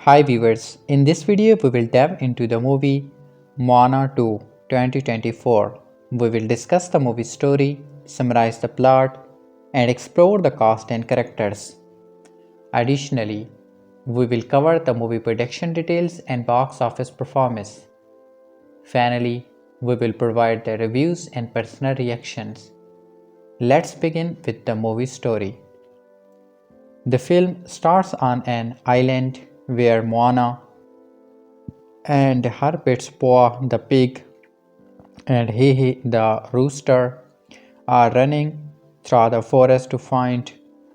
Hi viewers, in this video we will delve into the movie Moana 2 2024. We will discuss the movie story, summarize the plot, and explore the cast and characters. Additionally, we will cover the movie production details and box office performance. Finally, we will provide the reviews and personal reactions. Let's begin with the movie story. The film starts on an island where Moana and her pets Poa the pig and Hehe the rooster are running through the forest to find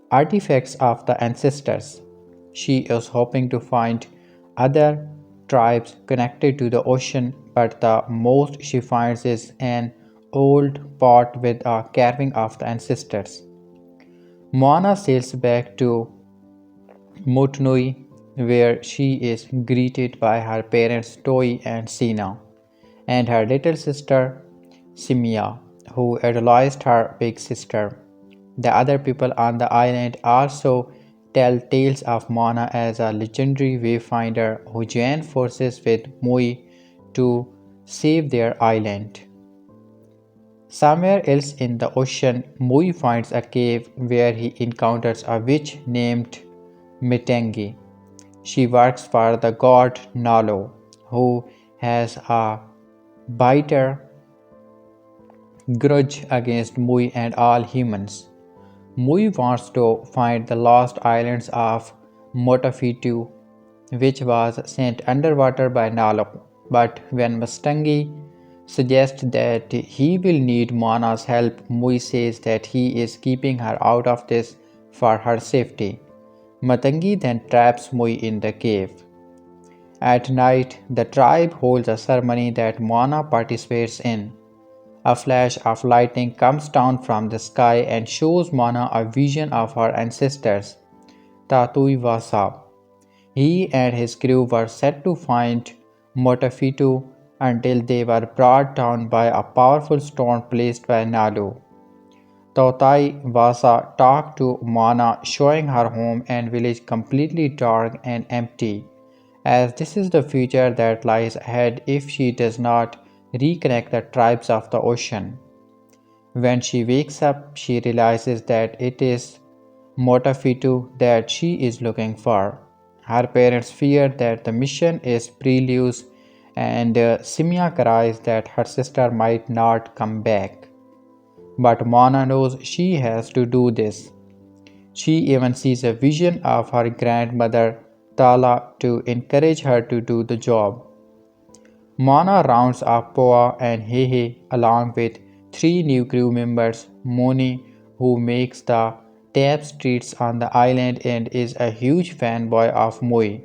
artifacts of the ancestors. She is hoping to find other tribes connected to the ocean, but the most she finds is an old pot with a carving of the ancestors. Moana sails back to Mutnui, where she is greeted by her parents Toi and Sina, and her little sister Simia, who idolized her big sister. The other people on the island also tell tales of Moana as a legendary wayfinder who joined forces with Maui to save their island. Somewhere else in the ocean, Maui finds a cave where he encounters a witch named Mitengi. She works for the god Nalo, who has a bitter grudge against Mui and all humans. Mui wants to find the lost islands of Motafitu, which was sent underwater by Nalo. But when Mustangi suggests that he will need Moana's help, Mui says that he is keeping her out of this for her safety. Matangi then traps Mui in the cave. At night, the tribe holds a ceremony that Moana participates in. A flash of lightning comes down from the sky and shows Moana a vision of her ancestors, Tatui Vasa. He and his crew were set to find Motafitu until they were brought down by a powerful stone placed by Nalu. Tautai Vasa talked to Moana, showing her home and village completely dark and empty, as this is the future that lies ahead if she does not reconnect the tribes of the ocean. When she wakes up, she realizes that it is Motafitu that she is looking for. Her parents fear that the mission is prelude, and Simia cries that her sister might not come back. But Mona knows she has to do this. She even sees a vision of her grandmother Tala to encourage her to do the job. Mona rounds up Poa and Hehe along with three new crew members, Moni, who makes the tap streets on the island and is a huge fanboy of Mui,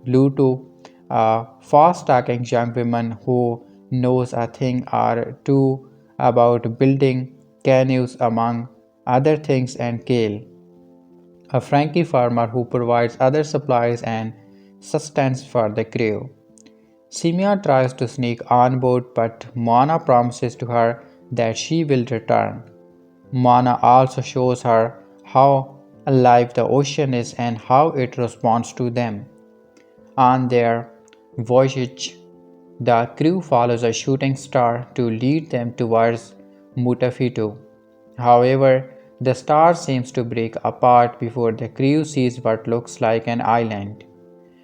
Lutu, a fast-talking young woman who knows a thing or two about building canoes among other things, and Kale, a Frankie farmer who provides other supplies and sustenance for the crew. Simia tries to sneak on board, but Moana promises to her that she will return. Moana also shows her how alive the ocean is and how it responds to them. On their voyage, the crew follows a shooting star to lead them towards Mutafitu. However, the star seems to break apart before the crew sees what looks like an island.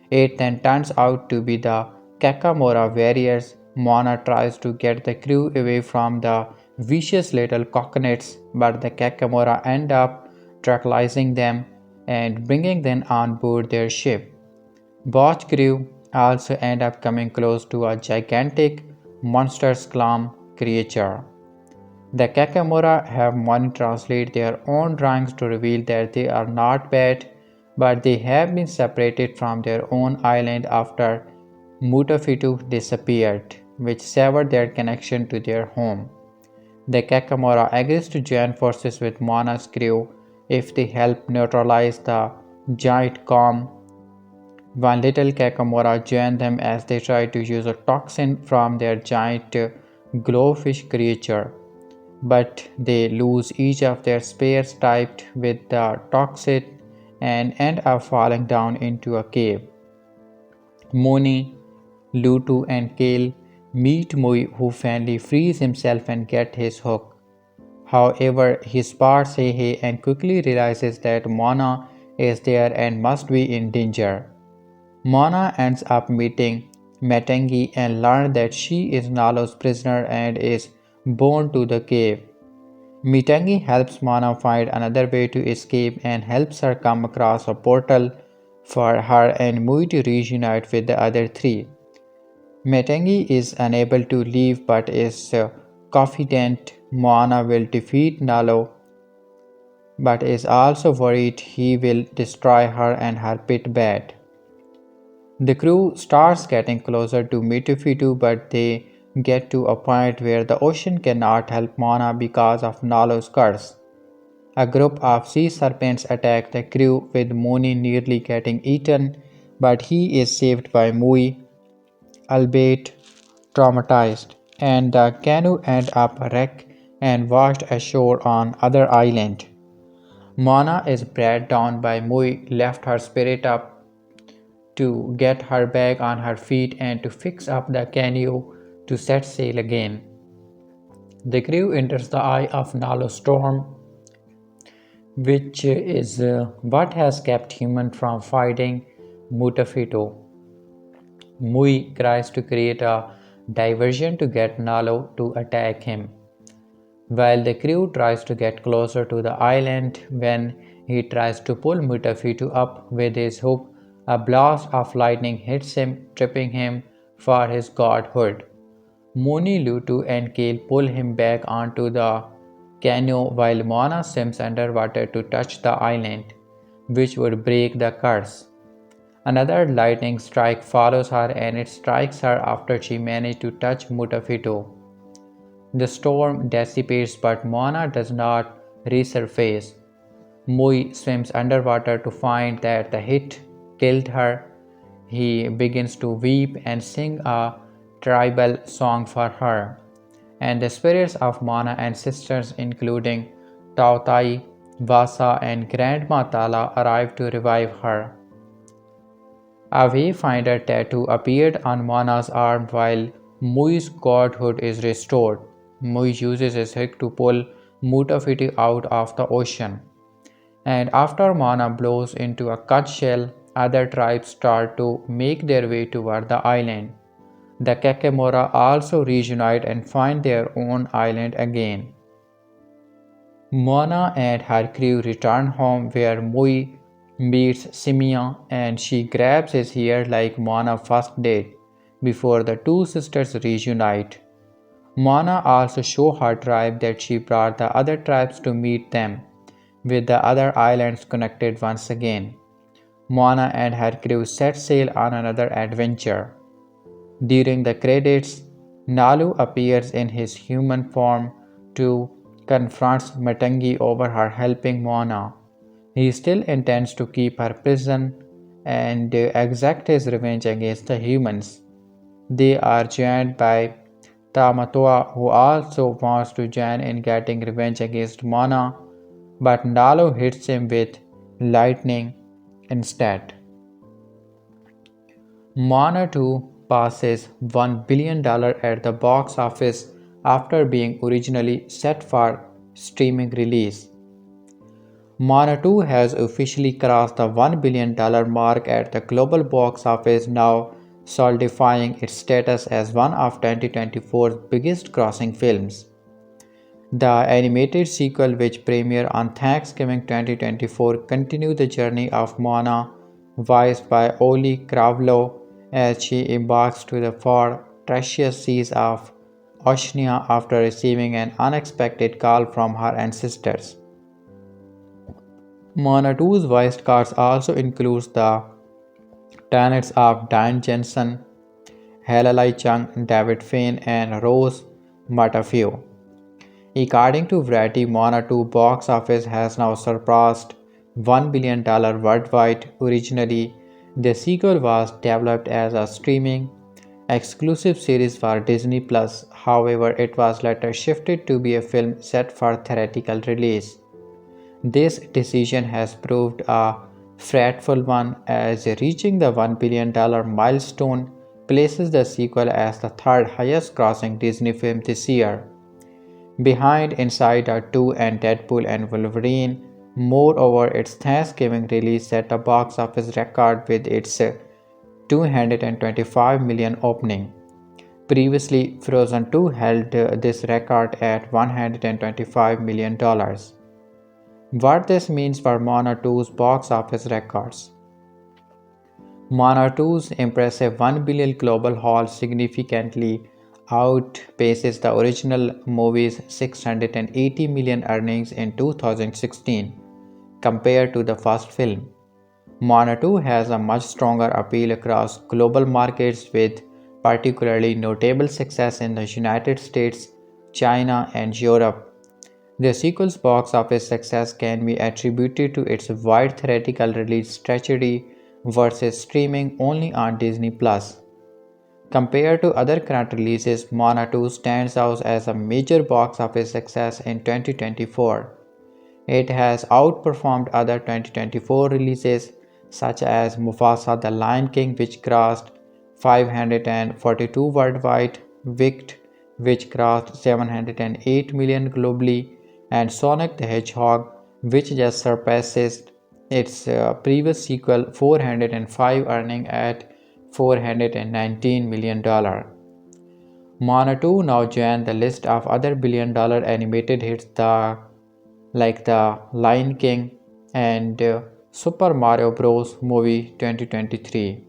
It then turns out to be the Kakamora warriors. Moana tries to get the crew away from the vicious little coconuts, but the Kakamora end up tranquilizing them and bringing them on board their ship. Both crew also end up coming close to a gigantic monstrous clam creature. The Kakamora have Moni translate their own drawings to reveal that they are not bad, but they have been separated from their own island after Mutafitu disappeared, which severed their connection to their home. The Kakamora agrees to join forces with Moana's crew if they help neutralize the giant calm. One little Kakamora joins them as they try to use a toxin from their giant glowfish creature, but they lose each of their spears tipped with the toxin and end up falling down into a cave. Moni, Lutu, and Kale meet Mui, who finally frees himself and gets his hook. However, he spots Hehe and quickly realizes that Mona is there and must be in danger. Mona ends up meeting Matangi and learns that she is Nalo's prisoner and is born to the cave. Mitangi helps Mona find another way to escape and helps her come across a portal for her and Mui to reunite with the other three. Metangi is unable to leave but is confident Moana will defeat Nalo, but is also worried he will destroy her and her pit bed. The crew starts getting closer to Mitufitu, but they get to a point where the ocean cannot help Moana because of Nalo's curse. A group of sea serpents attack the crew with Moni nearly getting eaten, but he is saved by Mui, albeit traumatized, and the canoe ends up wrecked and washed ashore on other island. Mona is brought down by Mui, left her spirit up to get her back on her feet and to fix up the canoe to set sail again. The crew enters the eye of Nalo storm, which is what has kept humans from fighting Mutafito. Mui tries to create a diversion to get Nalo to attack him, while the crew tries to get closer to the island. When he tries to pull Mutafitu up with his hook, a blast of lightning hits him, tripping him for his godhood. Muni, Lutu, and Kale pull him back onto the canoe while Moana swims underwater to touch the island, which would break the curse. Another lightning strike follows her and it strikes her after she managed to touch Mutafito. The storm dissipates but Moana does not resurface. Mui swims underwater to find that the hit killed her. He begins to weep and sing a tribal song for her. And the spirits of Moana and sisters including Tautai, Vasa and Grandma Tala arrive to revive her. A wayfinder tattoo appeared on Moana's arm while Mui's godhood is restored. Mui uses his hook to pull Mutafiti out of the ocean. And after Moana blows into a cut shell, other tribes start to make their way toward the island. The Kakemora also reunite and find their own island again. Moana and her crew return home where Mui meets Simia and she grabs his hair like Moana first did before the two sisters reunite. Moana also shows her tribe that she brought the other tribes to meet them, with the other islands connected once again. Moana and her crew set sail on another adventure. During the credits, Nalu appears in his human form to confront Matangi over her helping Moana. He still intends to keep her prison and exact his revenge against the humans. They are joined by Tamatoa, who also wants to join in getting revenge against Moana, but Nalu hits him with lightning instead. Moana 2 passes $1 billion at the box office after being originally set for streaming release. Moana 2 has officially crossed the $1 billion mark at the global box office, now solidifying its status as one of 2024's biggest grossing films. The animated sequel, which premiered on Thanksgiving 2024, continues the journey of Moana, voiced by Auliʻi Cravalho, as she embarks to the far treacherous seas of Oceania after receiving an unexpected call from her ancestors. Moana 2's voice cast also includes the talents of Dan Jensen, Halalai Chung, David Fain, and Rose Matafeo. According to Variety, Moana 2 box office has now surpassed $1 billion worldwide. Originally, the sequel was developed as a streaming exclusive series for Disney Plus. However, it was later shifted to be a film set for theatrical release. This decision has proved a fretful one, as reaching the $1 billion milestone places the sequel as the third highest grossing Disney film this year, behind Inside Out 2 and Deadpool and Wolverine. Moreover, its Thanksgiving release set a box office record with its 225 million opening. Previously, Frozen 2 held this record at $125 million. What this means for Moana 2's box office records. Moana 2's impressive 1 billion global haul significantly outpaces the original movie's 680 million earnings in 2016 compared to the first film. Moana 2 has a much stronger appeal across global markets with particularly notable success in the United States, China, and Europe. The sequel's box office success can be attributed to its wide theatrical release strategy versus streaming only on Disney Plus. Compared to other current releases, Moana 2 stands out as a major box office success in 2024. It has outperformed other 2024 releases such as Mufasa the Lion King, which grossed 542 worldwide, Wicked, which grossed 708 million globally, and Sonic the Hedgehog, which just surpasses its previous sequel 405, earning at $419 million. Moana 2 now joined the list of other billion-dollar animated hits like The Lion King and Super Mario Bros. Movie 2023.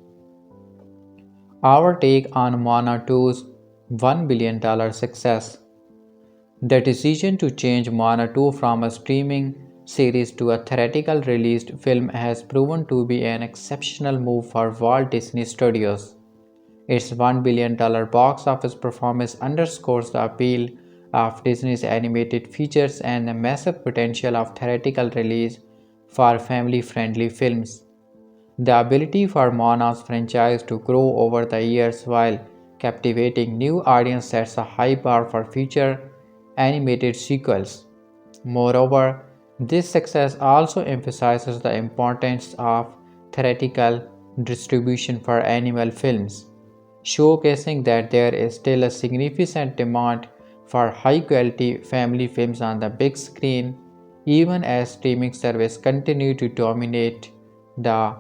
Our take on Moana 2's $1 billion success. The decision to change Moana 2 from a streaming series to a theatrical released film has proven to be an exceptional move for Walt Disney Studios. Its $1 billion box office performance underscores the appeal of Disney's animated features and the massive potential of theatrical release for family-friendly films. The ability for Moana's franchise to grow over the years while captivating new audiences sets a high bar for future animated sequels. Moreover, this success also emphasizes the importance of theatrical distribution for animal films, showcasing that there is still a significant demand for high-quality family films on the big screen, even as streaming services continue to dominate the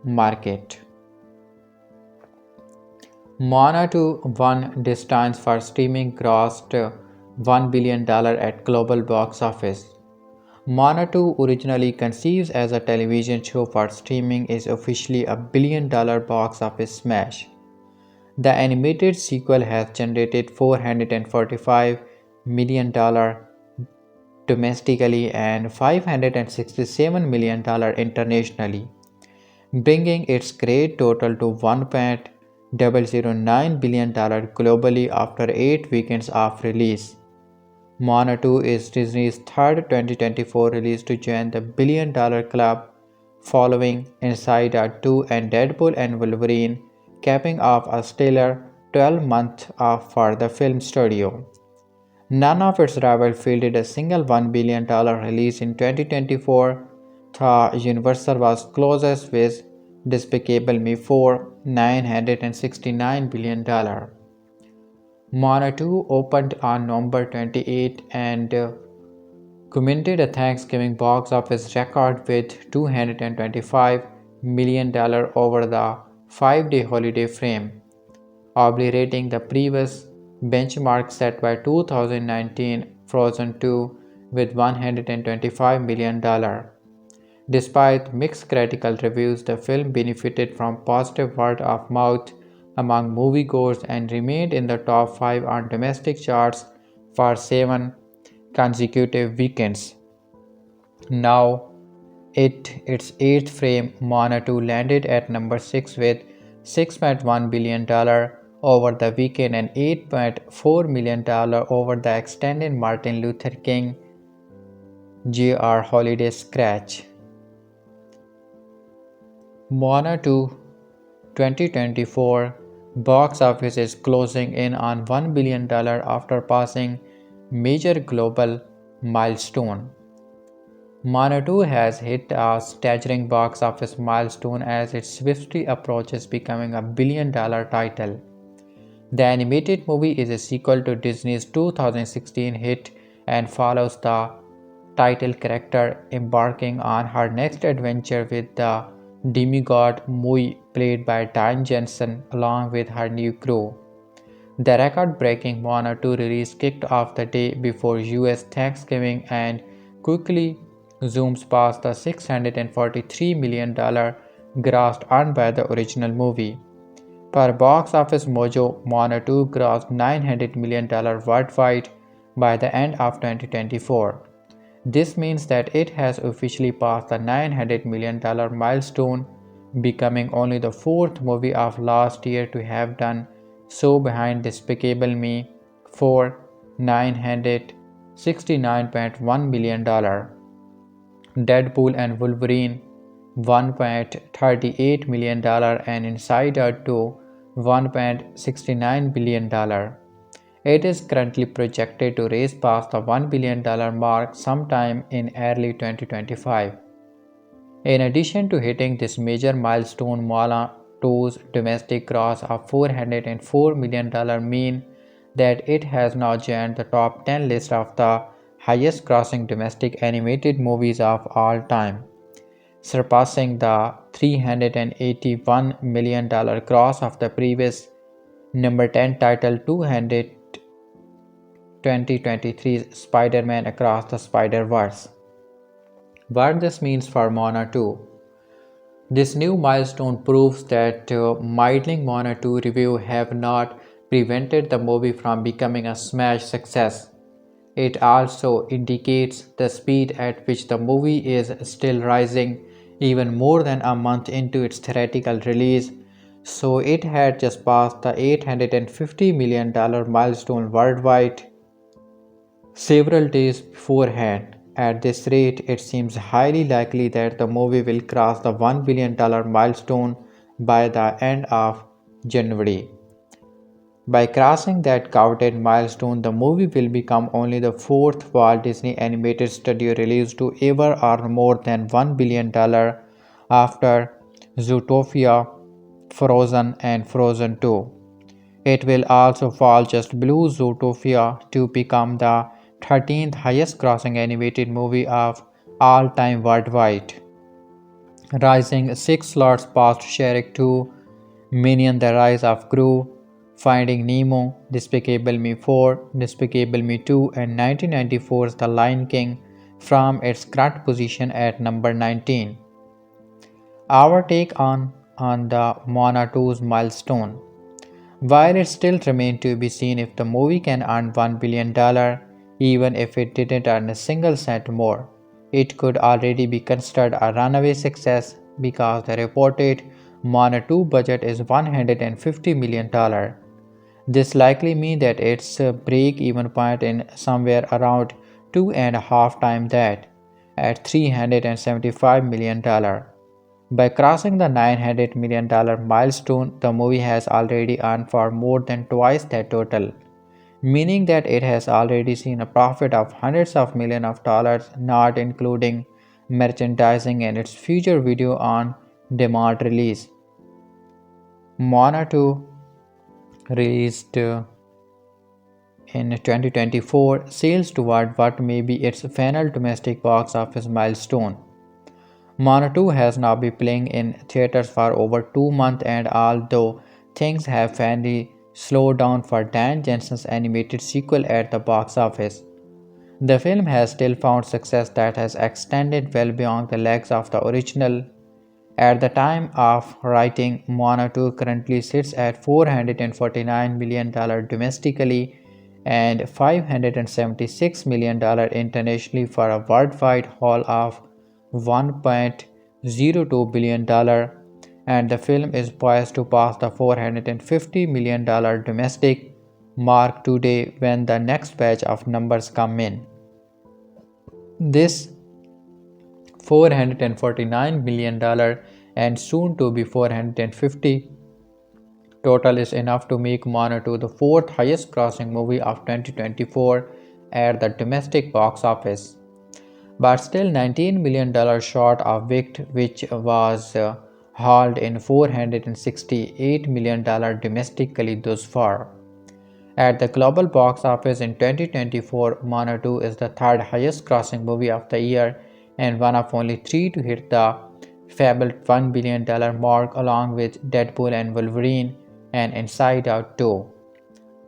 market. Moana 2 won distance for streaming grossed $1 billion at global box office. Moana 2, originally conceived as a television show for streaming, is officially a billion-dollar box office smash. The animated sequel has generated $445 million domestically and $567 million internationally, bringing its great total to $1.009 billion globally after 8 weekends of release. Moana 2 is Disney's third 2024 release to join the billion dollar club, following Inside Out 2 and Deadpool and Wolverine, capping off a stellar 12 months for the film studio. None of its rivals fielded a single $1 billion release in 2024. The Universal was closest with Despicable Me 4, $969 million. Moana 2 opened on November 28 and commented a Thanksgiving box office record with $225 million over the 5-day holiday frame, obliterating the previous benchmark set by 2019 Frozen 2 with $125 million. Despite mixed critical reviews, the film benefited from positive word of mouth among moviegoers and remained in the top 5 on domestic charts for 7 consecutive weekends. Now, its 8th frame, Moana 2 landed at number 6 with $6.1 billion over the weekend and $8.4 million over the extended Martin Luther King Jr. holiday scratch. Moana 2 2024 box office is closing in on $1 billion after passing major global milestone. Moana 2 has hit a staggering box office milestone as it swiftly approaches becoming a billion-dollar title. The animated movie is a sequel to Disney's 2016 hit and follows the title character embarking on her next adventure with the demigod Maui, played by Diane Jensen, along with her new crew. The record-breaking Moana 2 release kicked off the day before US Thanksgiving and quickly zooms past the $643 million gross earned by the original movie. Per Box Office Mojo, Moana 2 grossed $900 million worldwide by the end of 2024. This means that it has officially passed the $900 million milestone, becoming only the fourth movie of last year to have done so, behind Despicable Me for $969.1 million, Deadpool and Wolverine $1.38 million, and Inside Out 2 $1.69 billion. It is currently projected to raise past the $1 billion mark sometime in early 2025. In addition to hitting this major milestone, Moana 2's domestic gross of $404 million mean that it has now joined the top 10 list of the highest grossing domestic animated movies of all time, surpassing the $381 million gross of the previous number 10 title 2023's Spider-Man Across the Spider-Verse. What this means for Moana 2. This new milestone proves that middling Moana 2 review have not prevented the movie from becoming a smash success. It also indicates the speed at which the movie is still rising, even more than a month into its theatrical release. So it had just passed the $850 million milestone worldwide several days beforehand. At this rate, it seems highly likely that the movie will cross the $1 billion milestone by the end of January. By crossing that coveted milestone, the movie will become only the fourth Walt Disney Animated Studio release to ever earn more than $1 billion after Zootopia, Frozen, and Frozen 2. It will also fall just below Zootopia to become the 13th highest grossing animated movie of all time worldwide, rising 6 slots past Shrek 2, Minion The Rise of Gru, Finding Nemo, Despicable Me 4, Despicable Me 2, and 1994's The Lion King from its current position at number 19. Our take on the Moana 2's milestone. While it still remains to be seen if the movie can earn $1 billion, even if it didn't earn a single cent more, it could already be considered a runaway success because the reported Moana 2 budget is $150 million. This likely means that its break-even point is somewhere around 2.5 times that, at $375 million. By crossing the $900 million milestone, the movie has already earned for more than twice that total, meaning that it has already seen a profit of hundreds of millions of dollars, not including merchandising and its future video on demand release. Moana 2, released in 2024, sails toward what may be its final domestic box office milestone. Moana 2 has now been playing in theaters for over 2 months, and although things have finally slowed down for Dan Jensen's animated sequel at the box office, the film has still found success that has extended well beyond the legs of the original. At the time of writing, Moana 2 currently sits at $449 million domestically and $576 million internationally for a worldwide haul of $1.02 billion, and the film is poised to pass the $450 million domestic mark today when the next batch of numbers come in. This $449 million and soon to be $450 total is enough to make Moana 2 the fourth highest grossing movie of 2024 at the domestic box office. but still $19 million short of Wicked, which was hauled in $468 million domestically thus far. At the global box office in 2024, Moana 2 is the third highest grossing movie of the year and one of only three to hit the fabled $1 billion mark along with Deadpool and Wolverine and Inside Out 2.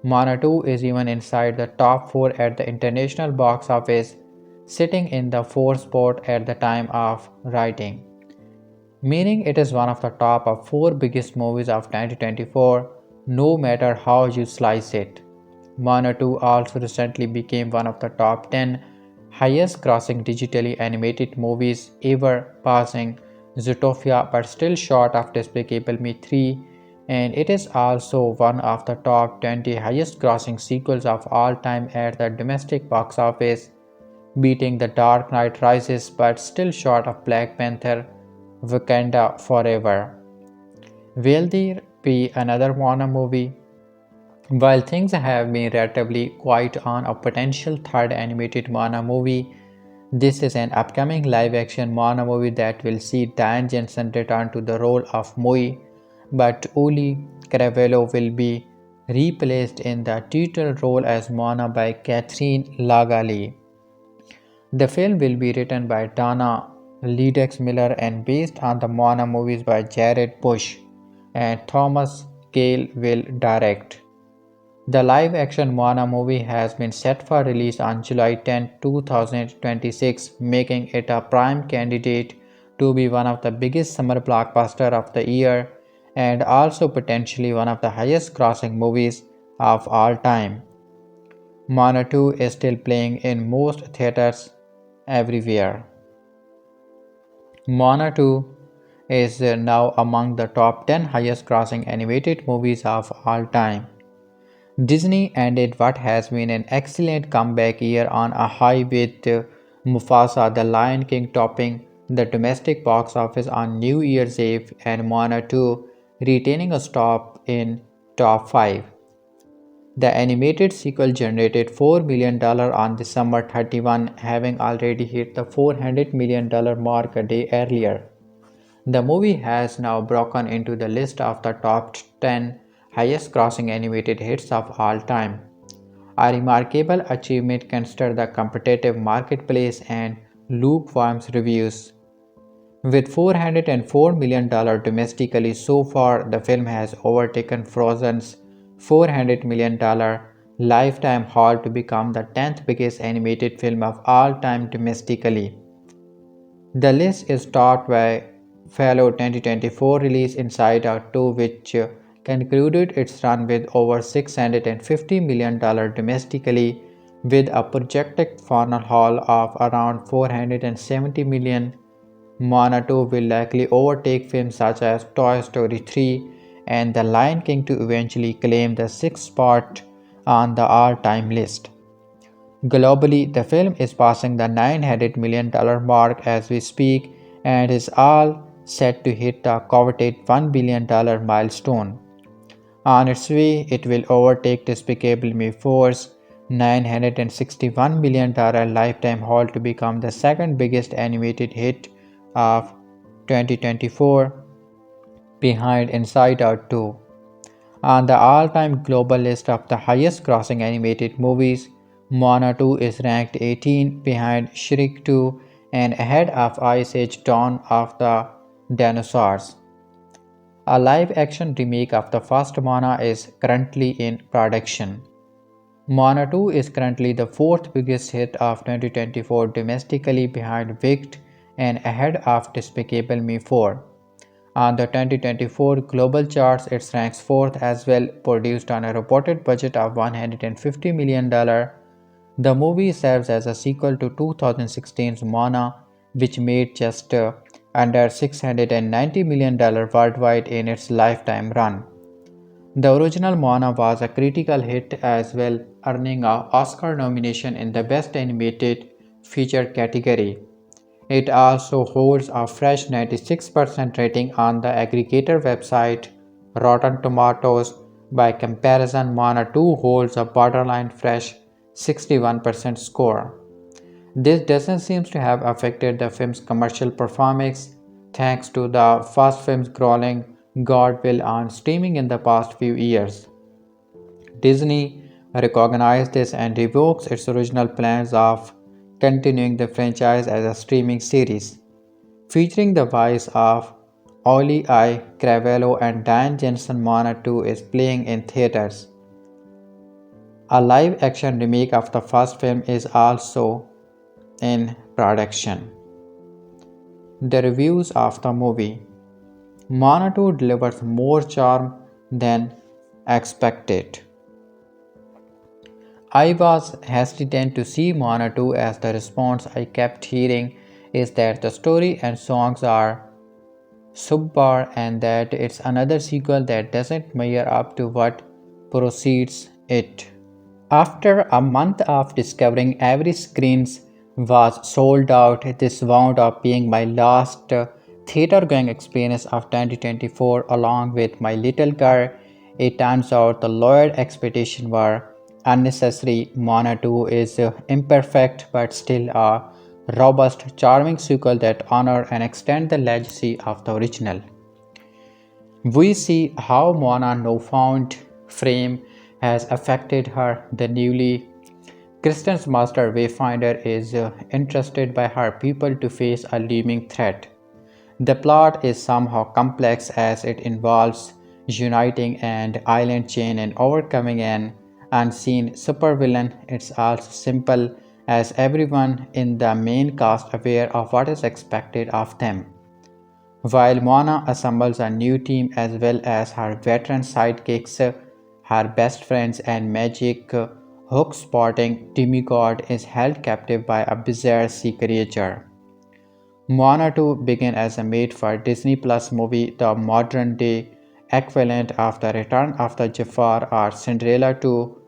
Moana 2 is even inside the top 4 at the international box office, sitting in the 4th spot at the time of writing, meaning it is one of the top of 4 biggest movies of 2024, no matter how you slice it. Moana 2 also recently became one of the top 10 highest grossing digitally animated movies ever, passing Zootopia but still short of Despicable Me 3, and it is also one of the top 20 highest grossing sequels of all time at the domestic box office, beating The Dark Knight Rises but still short of Black Panther Wakanda Forever. Will there be another Moana movie? While things have been relatively quiet on a potential third animated Moana movie, this is an upcoming live-action Moana movie that will see Diane Jensen return to the role of Maui, but Auliʻi Cravalho will be replaced in the title role as Moana by Catherine Lagali. The film will be written by Dana Ledex Miller and based on the Moana movies by Jared Bush, and Thomas Gale will direct. The live-action Moana movie has been set for release on July 10, 2026, making it a prime candidate to be one of the biggest summer blockbusters of the year and also potentially one of the highest-grossing movies of all time. Moana 2 is still playing in most theaters everywhere. Moana 2 is now among the top 10 highest-grossing animated movies of all time. Disney ended what has been an excellent comeback year on a high with Mufasa the Lion King topping the domestic box office on New Year's Eve and Moana 2 retaining a stop in top 5. The animated sequel generated $4 million on December 31, having already hit the $400 million mark a day earlier. The movie has now broken into the list of the top 10 highest grossing animated hits of all time, a remarkable achievement considering the competitive marketplace and lukewarm reviews. With $404 million domestically so far, the film has overtaken Frozen's $400 million lifetime haul to become the 10th biggest animated film of all time domestically. The list is topped by fellow 2024 release Inside Out 2, which concluded its run with over $650 million domestically, with a projected final haul of around $470 million. Moana 2 will likely overtake films such as Toy Story 3 and The Lion King to eventually claim the 6th spot on the all-time list. Globally, the film is passing the $900 million mark as we speak and is all set to hit the coveted $1 billion milestone. On its way, it will overtake Despicable Me 4's $961 million lifetime haul to become the second biggest animated hit of 2024, behind Inside Out 2. On the all-time global list of the highest-grossing animated movies, Moana 2 is ranked 18 behind Shrek 2 and ahead of Ice Age Dawn of the Dinosaurs. A live-action remake of the first Moana is currently in production. Moana 2 is currently the 4th biggest hit of 2024 domestically behind Wicked and ahead of Despicable Me 4. On the 2024 global charts, it ranks 4th as well, produced on a reported budget of $150 million. The movie serves as a sequel to 2016's Moana, which made just under $690 million worldwide in its lifetime run. The original Moana was a critical hit as well, earning an Oscar nomination in the Best Animated Feature category. It also holds a fresh 96% rating on the aggregator website Rotten Tomatoes. By comparison, Moana 2 holds a borderline fresh 61% score. This doesn't seem to have affected the film's commercial performance thanks to the first film's growing goodwill on streaming in the past few years. Disney recognized this and revoked its original plans of continuing the franchise as a streaming series, featuring the voice of Auliʻi, Cravalho, and Diane Jensen. Moana 2 is playing in theaters. A live action remake of the first film is also in production. The reviews of the movie: Moana 2 delivers more charm than expected. I was hesitant to see Moana 2 as the response I kept hearing is that the story and songs are subpar and that it's another sequel that doesn't measure up to what precedes it. After a month of discovering every screen was sold out, this wound up being my last theater going experience of 2024 along with my little girl. It turns out the lowered expectations were unnecessary. Moana 2 is imperfect but still a robust, charming sequel that honors and extends the legacy of the original. We see how Moana's newfound fame has affected her. The newly Kristen's master Wayfinder is entrusted by her people to face a looming threat. The plot is somehow complex as it involves uniting an island chain and overcoming an unseen supervillain. It's also simple as everyone in the main cast aware of what is expected of them. While Moana assembles a new team as well as her veteran sidekicks, her best friends and magic hook spotting demigod is held captive by a bizarre sea creature. Moana 2 began as a made for Disney Plus movie, the modern day equivalent of the return of the Jafar or Cinderella 2.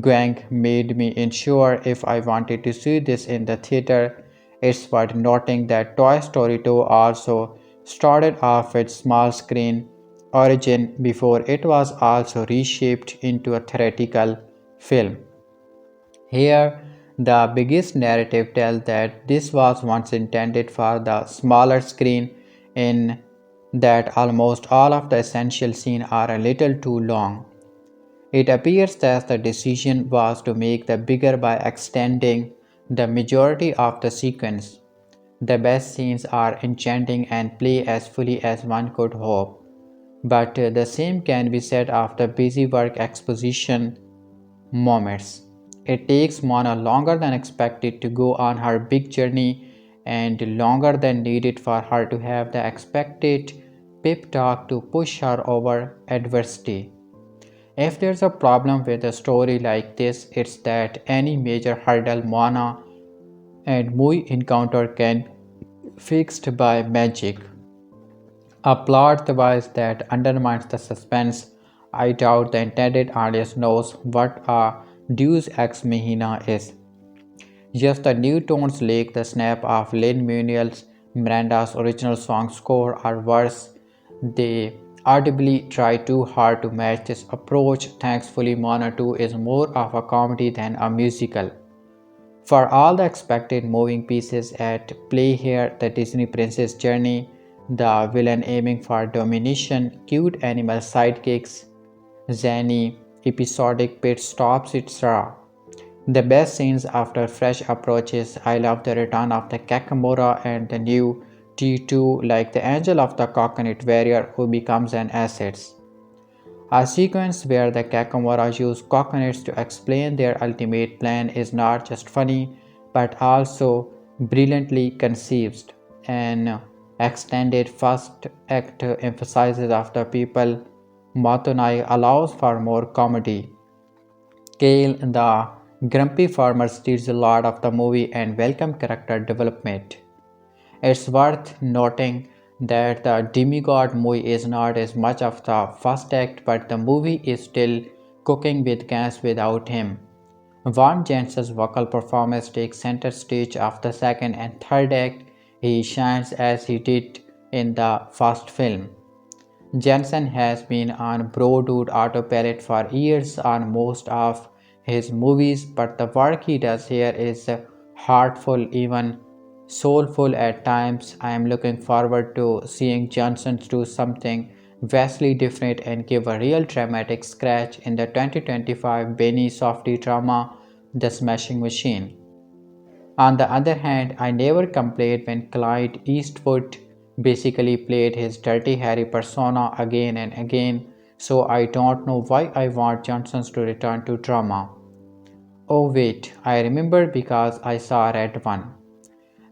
Gwang made me unsure if I wanted to see this in the theater. It's worth noting that Toy Story 2 also started off with small screen origin before it was also reshaped into a theatrical film. Here, the biggest narrative tells that this was once intended for the smaller screen, in that almost all of the essential scenes are a little too long. It appears that the decision was to make the bigger by extending the majority of the sequence. The best scenes are enchanting and play as fully as one could hope, but the same can be said of the busy work exposition moments. It takes Mona longer than expected to go on her big journey and longer than needed for her to have the expected pep talk to push her over adversity. If there's a problem with a story like this, it's that any major hurdle Moana and Mui encounter can fixed by magic. A plot device that undermines the suspense. I doubt the intended audience knows what a Deus Ex Machina is. Yes, the new tones like the snap of Lin-Manuel Miranda's original song score are worse. They audibly try too hard to match this approach. Thankfully, Moana 2 is more of a comedy than a musical. For all the expected moving pieces at play here, the Disney princess journey, the villain aiming for domination, cute animal sidekicks, zany episodic pit stops, etc. The best scenes after fresh approaches. I love the return of the Kakamora and the new T2 like the angel of the coconut warrior who becomes an asset. A sequence where the Kakamora use coconuts to explain their ultimate plan is not just funny but also brilliantly conceived. An extended first act emphasizes after people Matonai allows for more comedy. Kale, the grumpy farmer, steals a lot of the movie and welcome character development. It's worth noting that the demigod Mui is not as much of the first act, but the movie is still cooking with gas without him. Van Jensen's vocal performance takes center stage of the second and third act. He shines as he did in the first film. Jensen has been on Broadwood autopilot for years on most of his movies, but the work he does here is heartful, even soulful at times. I am looking forward to seeing Johnson do something vastly different and give a real dramatic scratch in the 2025 Benny Softy drama The Smashing Machine. On the other hand, I never complained when Clyde Eastwood basically played his Dirty Harry persona again and again, so I don't know why I want Johnsons to return to drama. Oh wait, I remember because I saw Red One.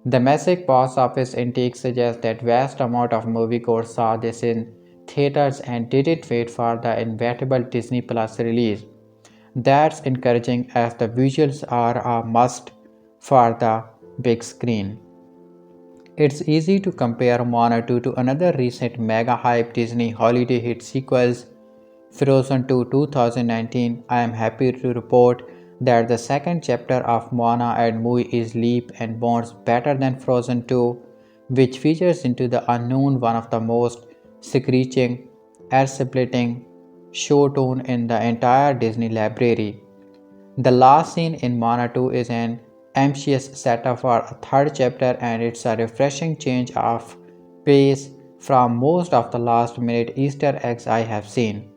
The massive box office intake suggests that vast amount of moviegoers saw this in theaters and didn't wait for the inevitable Disney Plus release. That's encouraging as the visuals are a must for the big screen. It's easy to compare Moana 2 to another recent mega hype Disney holiday hit sequels, Frozen 2 2019. I am happy to report that the second chapter of Moana and Maui is leap and bounds better than Frozen 2, which features into the unknown one of the most screeching, air-splitting show tune in the entire Disney library. The last scene in Moana 2 is an ambitious setup for a third chapter, and it's a refreshing change of pace from most of the last minute Easter eggs I have seen.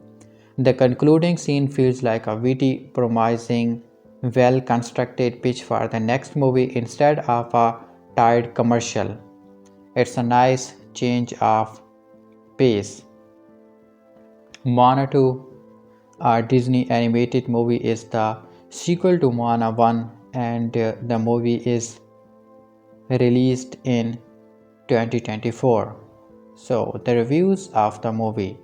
The concluding scene feels like a witty, promising, well constructed pitch for the next movie instead of a tired commercial. It's a nice change of pace. Moana 2, a Disney animated movie, is the sequel to Moana 1, and the movie is released in 2024. So, the reviews of the movie.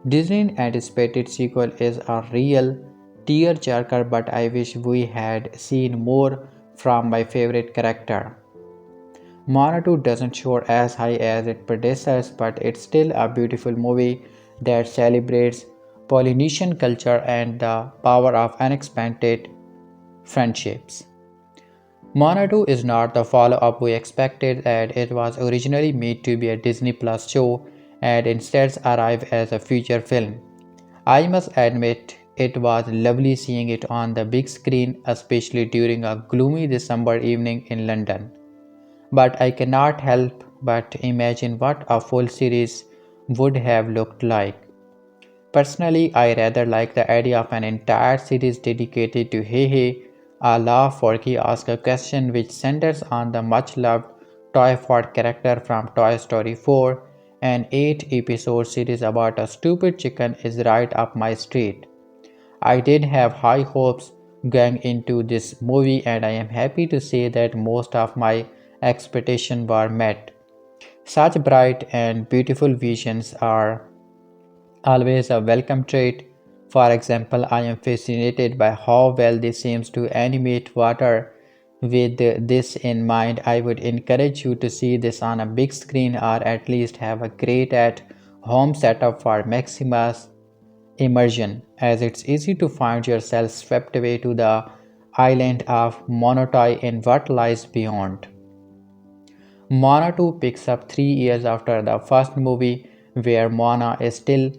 Disney anticipated sequel is a real tearjerker, but I wish we had seen more from my favorite character. Moana 2 doesn't soar as high as its predecessors, but it's still a beautiful movie that celebrates Polynesian culture and the power of unexpected friendships. Moana 2 is not the follow-up we expected, and it was originally made to be a Disney Plus show and instead arrived as a feature film. I must admit it was lovely seeing it on the big screen, especially during a gloomy December evening in London. But I cannot help but imagine what a full series would have looked like. Personally, I rather like the idea of an entire series dedicated to Hey Hey, a laugh Forky asks a question which centers on the much loved Toy Ford character from Toy Story 4. An 8 episode series about a stupid chicken is right up my street. I did have high hopes going into this movie, and I am happy to say that most of my expectations were met. Such bright and beautiful visions are always a welcome trait. For example, I am fascinated by how well this seems to animate water. With this in mind, I would encourage you to see this on a big screen or at least have a great at home setup for Maximus immersion, as it's easy to find yourself swept away to the island of Monotoi in what lies beyond. Moana 2 picks up 3 years after the first movie, where Moana is still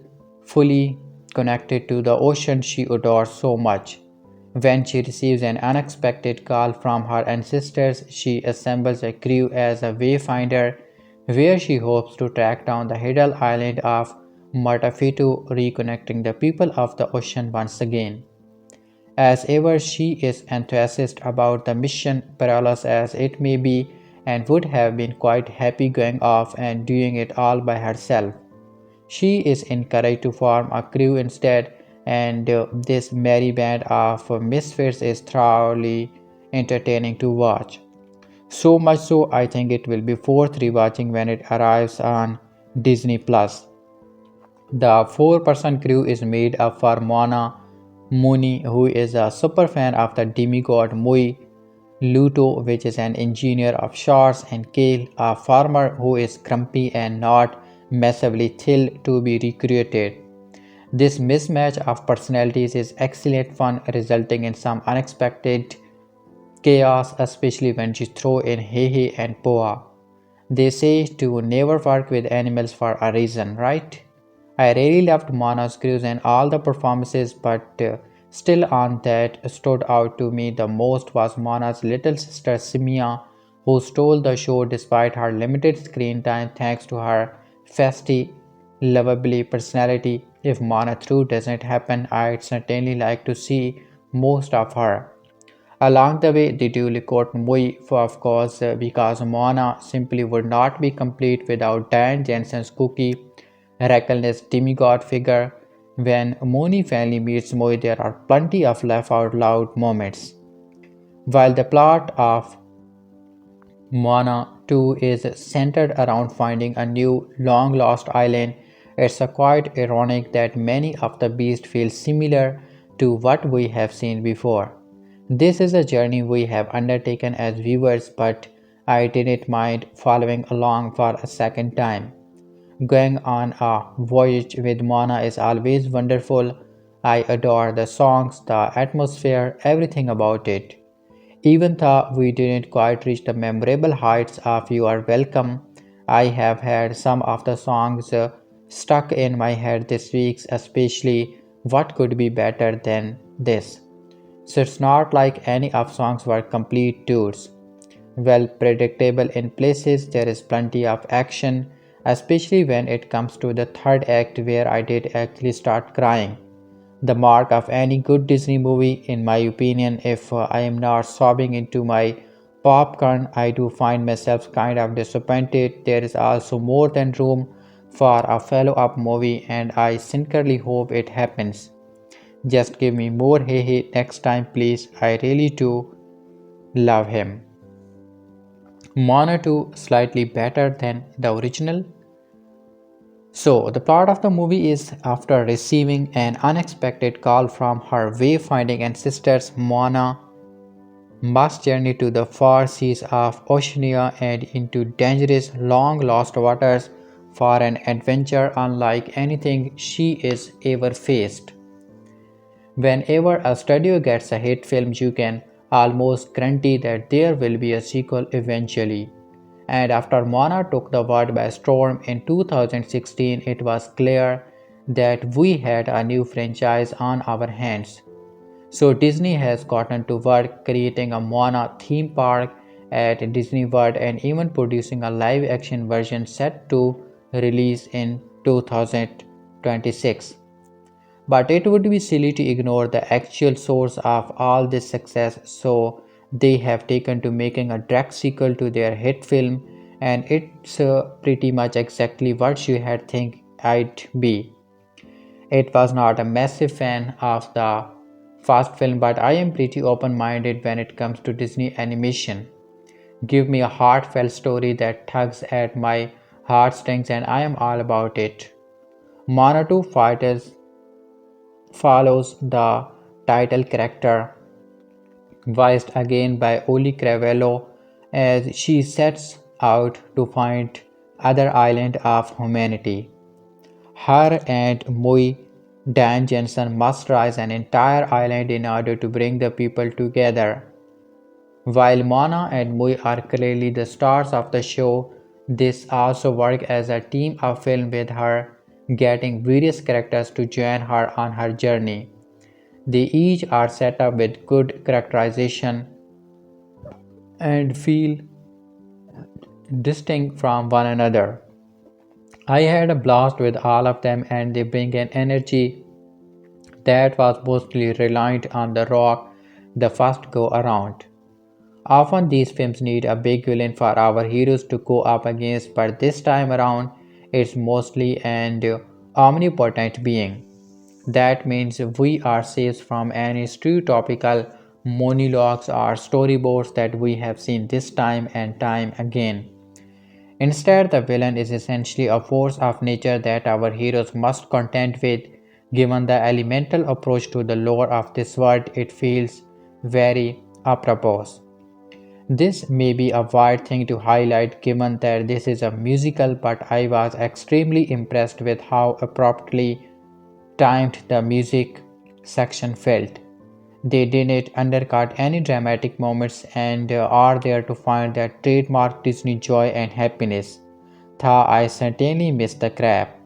fully connected to the ocean she adores so much. When she receives an unexpected call from her ancestors, she assembles a crew as a wayfinder, where she hopes to track down the hidden island of Matafitu, reconnecting the people of the ocean once again. As ever, she is enthusiastic about the mission, perilous as it may be, and would have been quite happy going off and doing it all by herself. She is encouraged to form a crew instead, and this merry band of misfits is thoroughly entertaining to watch. So much so, I think it will be worth rewatching when it arrives on Disney Plus. The four-person crew is made up for Moana Mooney, who is a super fan of the demigod Mui, Luto, which is an engineer of sorts, and Kale, a farmer who is grumpy and not massively thrilled to be recruited. This mismatch of personalities is excellent fun, resulting in some unexpected chaos, especially when you throw in Hehe and Poa. They say to never work with animals for a reason, right? I really loved Mona's cruise and all the performances, but Still, on that stood out to me the most was Mona's little sister Simia, who stole the show despite her limited screen time thanks to her festy, lovable personality. If Mona 2 doesn't happen, I'd certainly like to see most of her. Along the way, they duly quote Mui, for of course, because Moana simply would not be complete without Dan Jensen's cookie, reckless demigod figure. When Mooney finally meets Mui, there are plenty of laugh out loud moments. While the plot of Moana 2 is centered around finding a new, long lost island, it's quite ironic that many of the beasts feel similar to what we have seen before. This is a journey we have undertaken as viewers, but I didn't mind following along for a second time. Going on a voyage with Moana is always wonderful. I adore the songs, the atmosphere, everything about it. Even though we didn't quite reach the memorable heights of You Are Welcome, I have had some of the songs stuck in my head this week, especially What Could Be Better Than This. So it's not like any of songs were complete tours. Well predictable in places, there is plenty of action, especially when it comes to the third act where I did actually start crying. The mark of any good Disney movie, in my opinion. If I am not sobbing into my popcorn, I do find myself kind of disappointed. There is also more than room for a follow up movie, and I sincerely hope it happens. Just give me more hey hey next time, please. I really do love him. Moana 2 slightly better than the original. So, the plot of the movie is after receiving an unexpected call from her wayfinding ancestors, Moana must journey to the far seas of Oceania and into dangerous, long lost waters for an adventure unlike anything she is ever faced. Whenever a studio gets a hit film, you can almost guarantee that there will be a sequel eventually. And after Moana took the world by storm in 2016, it was clear that we had a new franchise on our hands. So Disney has gotten to work creating a Moana theme park at Disney World and even producing a live action version set to release in 2026. But it would be silly to ignore the actual source of all this success, so they have taken to making a direct sequel to their hit film, and it's pretty much exactly what you had think I'd be. It was not a massive fan of the first film, but I am pretty open-minded when it comes to Disney animation. Give me a heartfelt story that tugs at my heartstrings and I am all about it. Moana 2 Fighters follows the title character, voiced again by Auliʻi Cravalho, as she sets out to find other island of humanity. Her and Mui Dan Jensen must rise an entire island in order to bring the people together. While Mona and Mui are clearly the stars of the show, this also works as a team of film with her getting various characters to join her on her journey. They each are set up with good characterization and feel distinct from one another. I had a blast with all of them and they bring an energy that was mostly reliant on the rock the first go around. Often these films need a big villain for our heroes to go up against, but this time around it's mostly an omnipotent being. That means we are safe from any stereotypical monologues or storyboards that we have seen this time and time again. Instead, the villain is essentially a force of nature that our heroes must contend with. Given the elemental approach to the lore of this world, it feels very apropos. This may be a weird thing to highlight given that this is a musical, but I was extremely impressed with how abruptly timed the music section felt. They didn't undercut any dramatic moments and are there to find that trademark Disney joy and happiness. Tha I certainly missed the crap.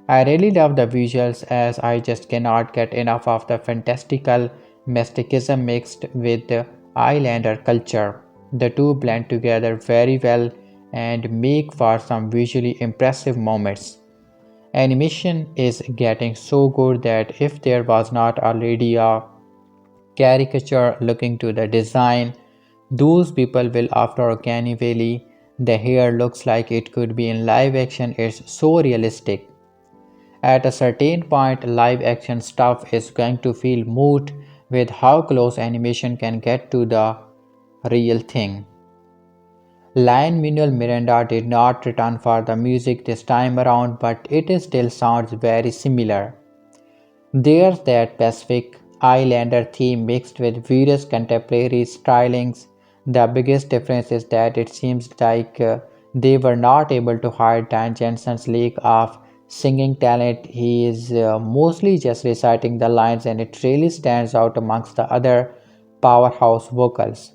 I really love the visuals as I just cannot get enough of the fantastical mysticism mixed with the Islander culture. The two blend together very well and make for some visually impressive moments. Animation is getting so good that if there was not already a caricature looking to the design, those people will after Uncanny Valley. The hair looks like it could be in live action, it's so realistic. At a certain point, live action stuff is going to feel moot with how close animation can get to the real thing. Lin-Manuel Miranda did not return for the music this time around, but it still sounds very similar. There's that Pacific Islander theme mixed with various contemporary stylings. The biggest difference is that it seems like they were not able to hide Dan Jensen's lack of singing talent. He is mostly just reciting the lines, and it really stands out amongst the other powerhouse vocals.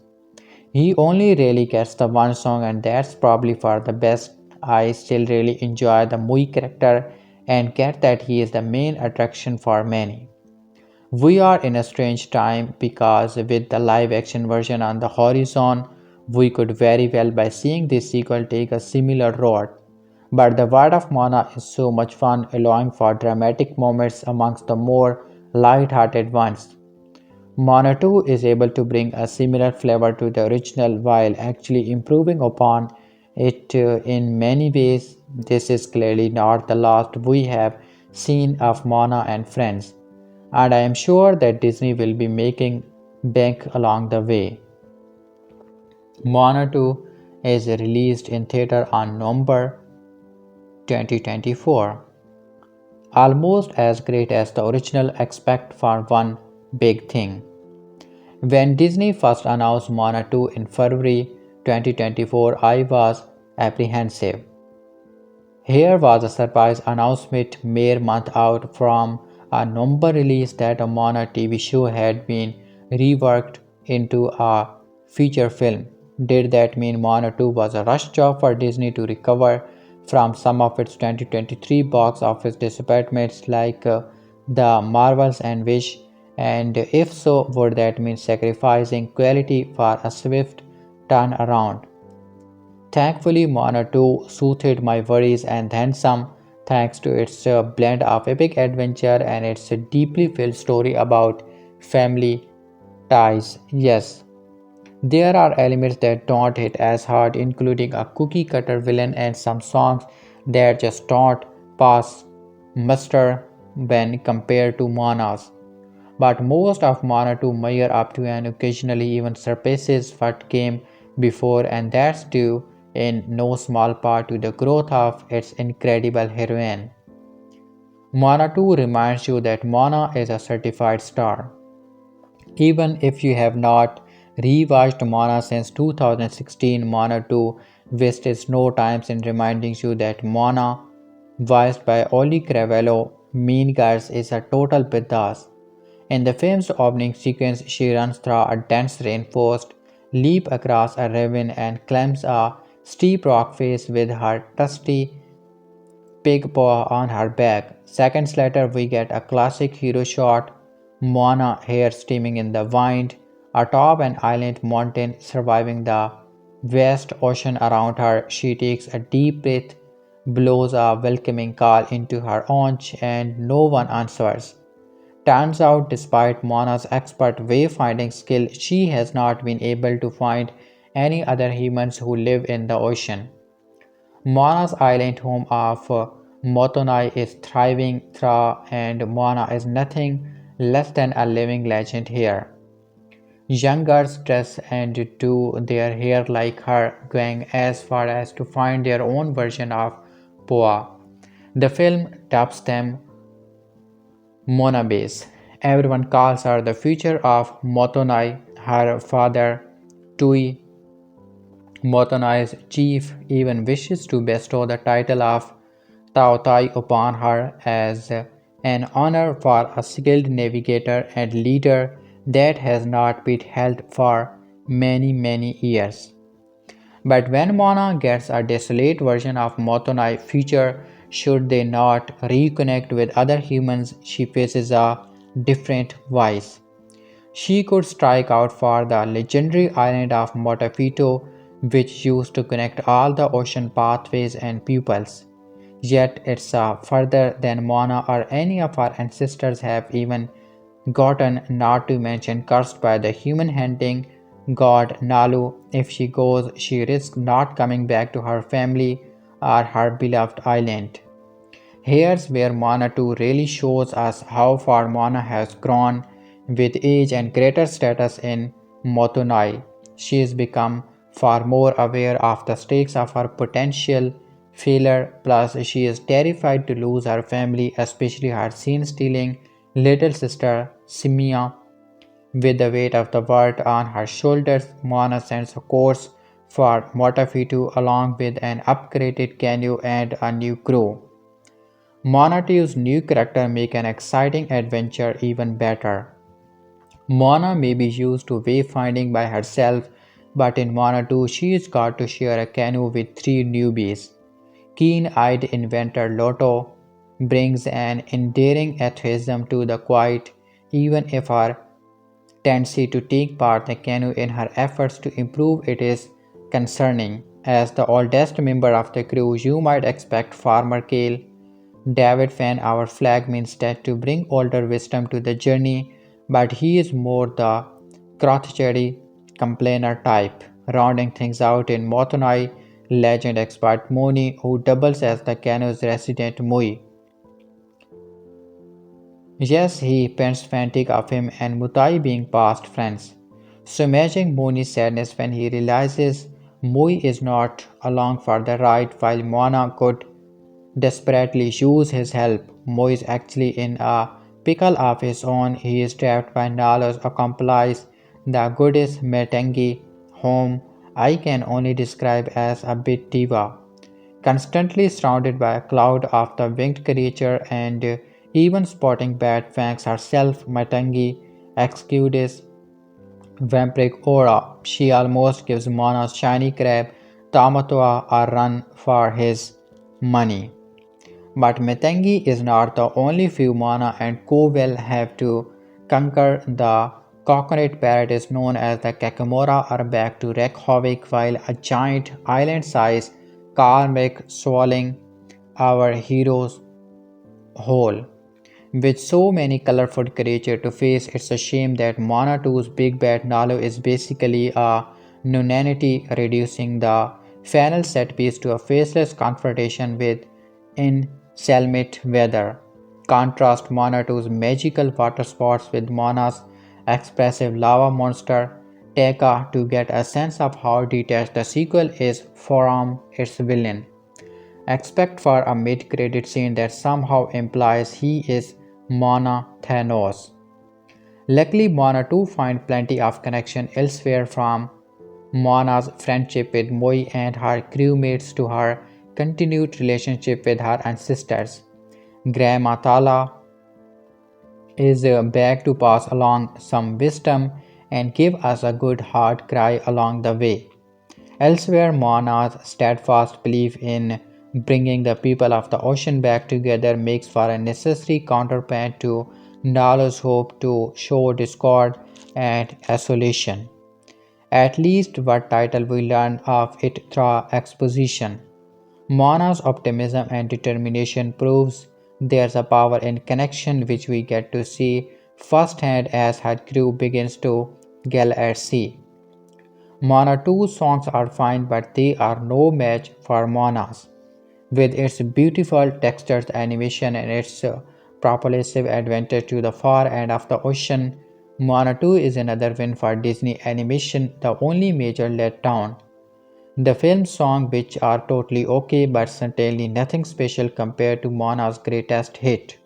He only really gets the one song, and that's probably for the best. I still really enjoy the Mui character and get that he is the main attraction for many. We are in a strange time because with the live action version on the horizon, we could very well by seeing this sequel take a similar road. But the word of Mana is so much fun, allowing for dramatic moments amongst the more light-hearted ones. Moana 2 is able to bring a similar flavor to the original while actually improving upon it in many ways. This is clearly not the last we have seen of Moana and Friends, and I am sure that Disney will be making bank along the way. Moana 2 is released in theater on November 2024. Almost as great as the original except for one big thing. When Disney first announced Moana 2 in February 2024, I was apprehensive. Here was a surprise announcement mere month out from a November release that a Moana TV show had been reworked into a feature film. Did that mean Moana 2 was a rush job for Disney to recover from some of its 2023 box office disappointments like The Marvels and Wish? And if so, would that mean sacrificing quality for a swift turnaround? Thankfully, Moana 2 soothed my worries and then some, thanks to its blend of epic adventure and its deeply filled story about family ties. Yes, there are elements that don't hit as hard, including a cookie cutter villain and some songs that just don't pass muster when compared to Moana's. But most of Mana 2 measure up to and occasionally even surpasses what came before, and that's due in no small part to the growth of its incredible heroine. Mana 2 reminds you that Mana is a certified star. Even if you have not rewatched Mana since 2016, Mana 2 wastes no time in reminding you that Mana, voiced by Oli Cravalho, Mean Girls, is a total bidas. In the film's opening sequence, she runs through a dense rainforest, leaps across a ravine, and climbs a steep rock face with her trusty pig paw on her back. Seconds later, we get a classic hero shot, Moana hair streaming in the wind, atop an island mountain surviving the vast ocean around her. She takes a deep breath, blows a welcoming call into her haunch, and no one answers. Turns out, despite Mona's expert wayfinding skill, she has not been able to find any other humans who live in the ocean. Moana's island home of Motonai is thriving through, and Moana is nothing less than a living legend here. Young girls dress and do their hair like her, going as far as to find their own version of Poa. The film dubs them Mona Base. Everyone calls her the future of Motonai. Her father, Tui, Motonai's chief, even wishes to bestow the title of Taotai upon her as an honor for a skilled navigator and leader that has not been held for many years. But when Mona gets a desolate version of Motonai feature Should they not reconnect with other humans, she faces a different vice. She could strike out for the legendary island of Motafito, which used to connect all the ocean pathways and pupils. Yet it's further than Moana or any of our ancestors have even gotten, not to mention cursed by the human hunting god Nalu. If she goes, she risks not coming back to her family or her beloved island. Here's where Moana 2 really shows us how far Moana has grown with age and greater status in Motunai. She has become far more aware of the stakes of her potential failure, plus, she is terrified to lose her family, especially her scene stealing little sister Simia. With the weight of the world on her shoulders, Moana sends a course for Motafitu along with an upgraded canoe and a new crew. Moana 2's new character make an exciting adventure even better. Moana may be used to wayfinding by herself, but in Moana 2 she's got to share a canoe with three newbies. Keen-eyed inventor Lotto brings an endearing atheism to the quiet, even if her tendency to take part in the canoe in her efforts to improve it is concerning. As the oldest member of the crew, you might expect Farmer Kale David fan our flag means that to bring older wisdom to the journey, but he is more the crotchety complainer type, rounding things out in Motonai legend expert Moni, who doubles as the canoe's resident Mui. Yes, he pants frantic of him and Mutai being past friends. So imagine Moni's sadness when he realizes Mui is not along for the ride while Mona could desperately use his help. Mo is actually in a pickle of his own. He is trapped by Nalo's accomplice, the goddess Metengi, whom I can only describe as a bit diva. Constantly surrounded by a cloud of the winged creature and even spotting bad fangs herself, Metengi exudes vampiric aura. She almost gives Mona's shiny crab Tamatoa a run for his money. But Metengi is not the only few Moana and Cowell have to conquer. The coconut parrot is known as the Kakamora are back to wreak havoc while a giant island-sized karmic swallowing our heroes whole. With so many colorful creatures to face, it's a shame that Moana 2's big bad Nalo is basically a nonentity, reducing the final set piece to a faceless confrontation with inclement weather. Contrast Moana 2's magical water sports with Moana's expressive lava monster Teka to get a sense of how detached the sequel is from its villain. Expect for a mid-credit scene that somehow implies he is Mana Thanos. Luckily, Moana 2 finds plenty of connection elsewhere from Moana's friendship with Moi and her crewmates to her continued relationship with her ancestors. Grandma Tala is back to pass along some wisdom and give us a good hard cry along the way. Elsewhere, Moana's steadfast belief in bringing the people of the ocean back together makes for a necessary counterpoint to Nala's hope to show discord and isolation. At least what title we learn of it through exposition. Moana's optimism and determination proves there's a power in connection which we get to see firsthand as her crew begins to gel at sea. Moana 2 songs are fine, but they are no match for Moana's. With its beautiful textures, animation, and its propulsive adventure to the far end of the ocean, Moana 2 is another win for Disney Animation, the only major letdown. The film's songs, which are totally okay, but certainly nothing special compared to Moana's greatest hit.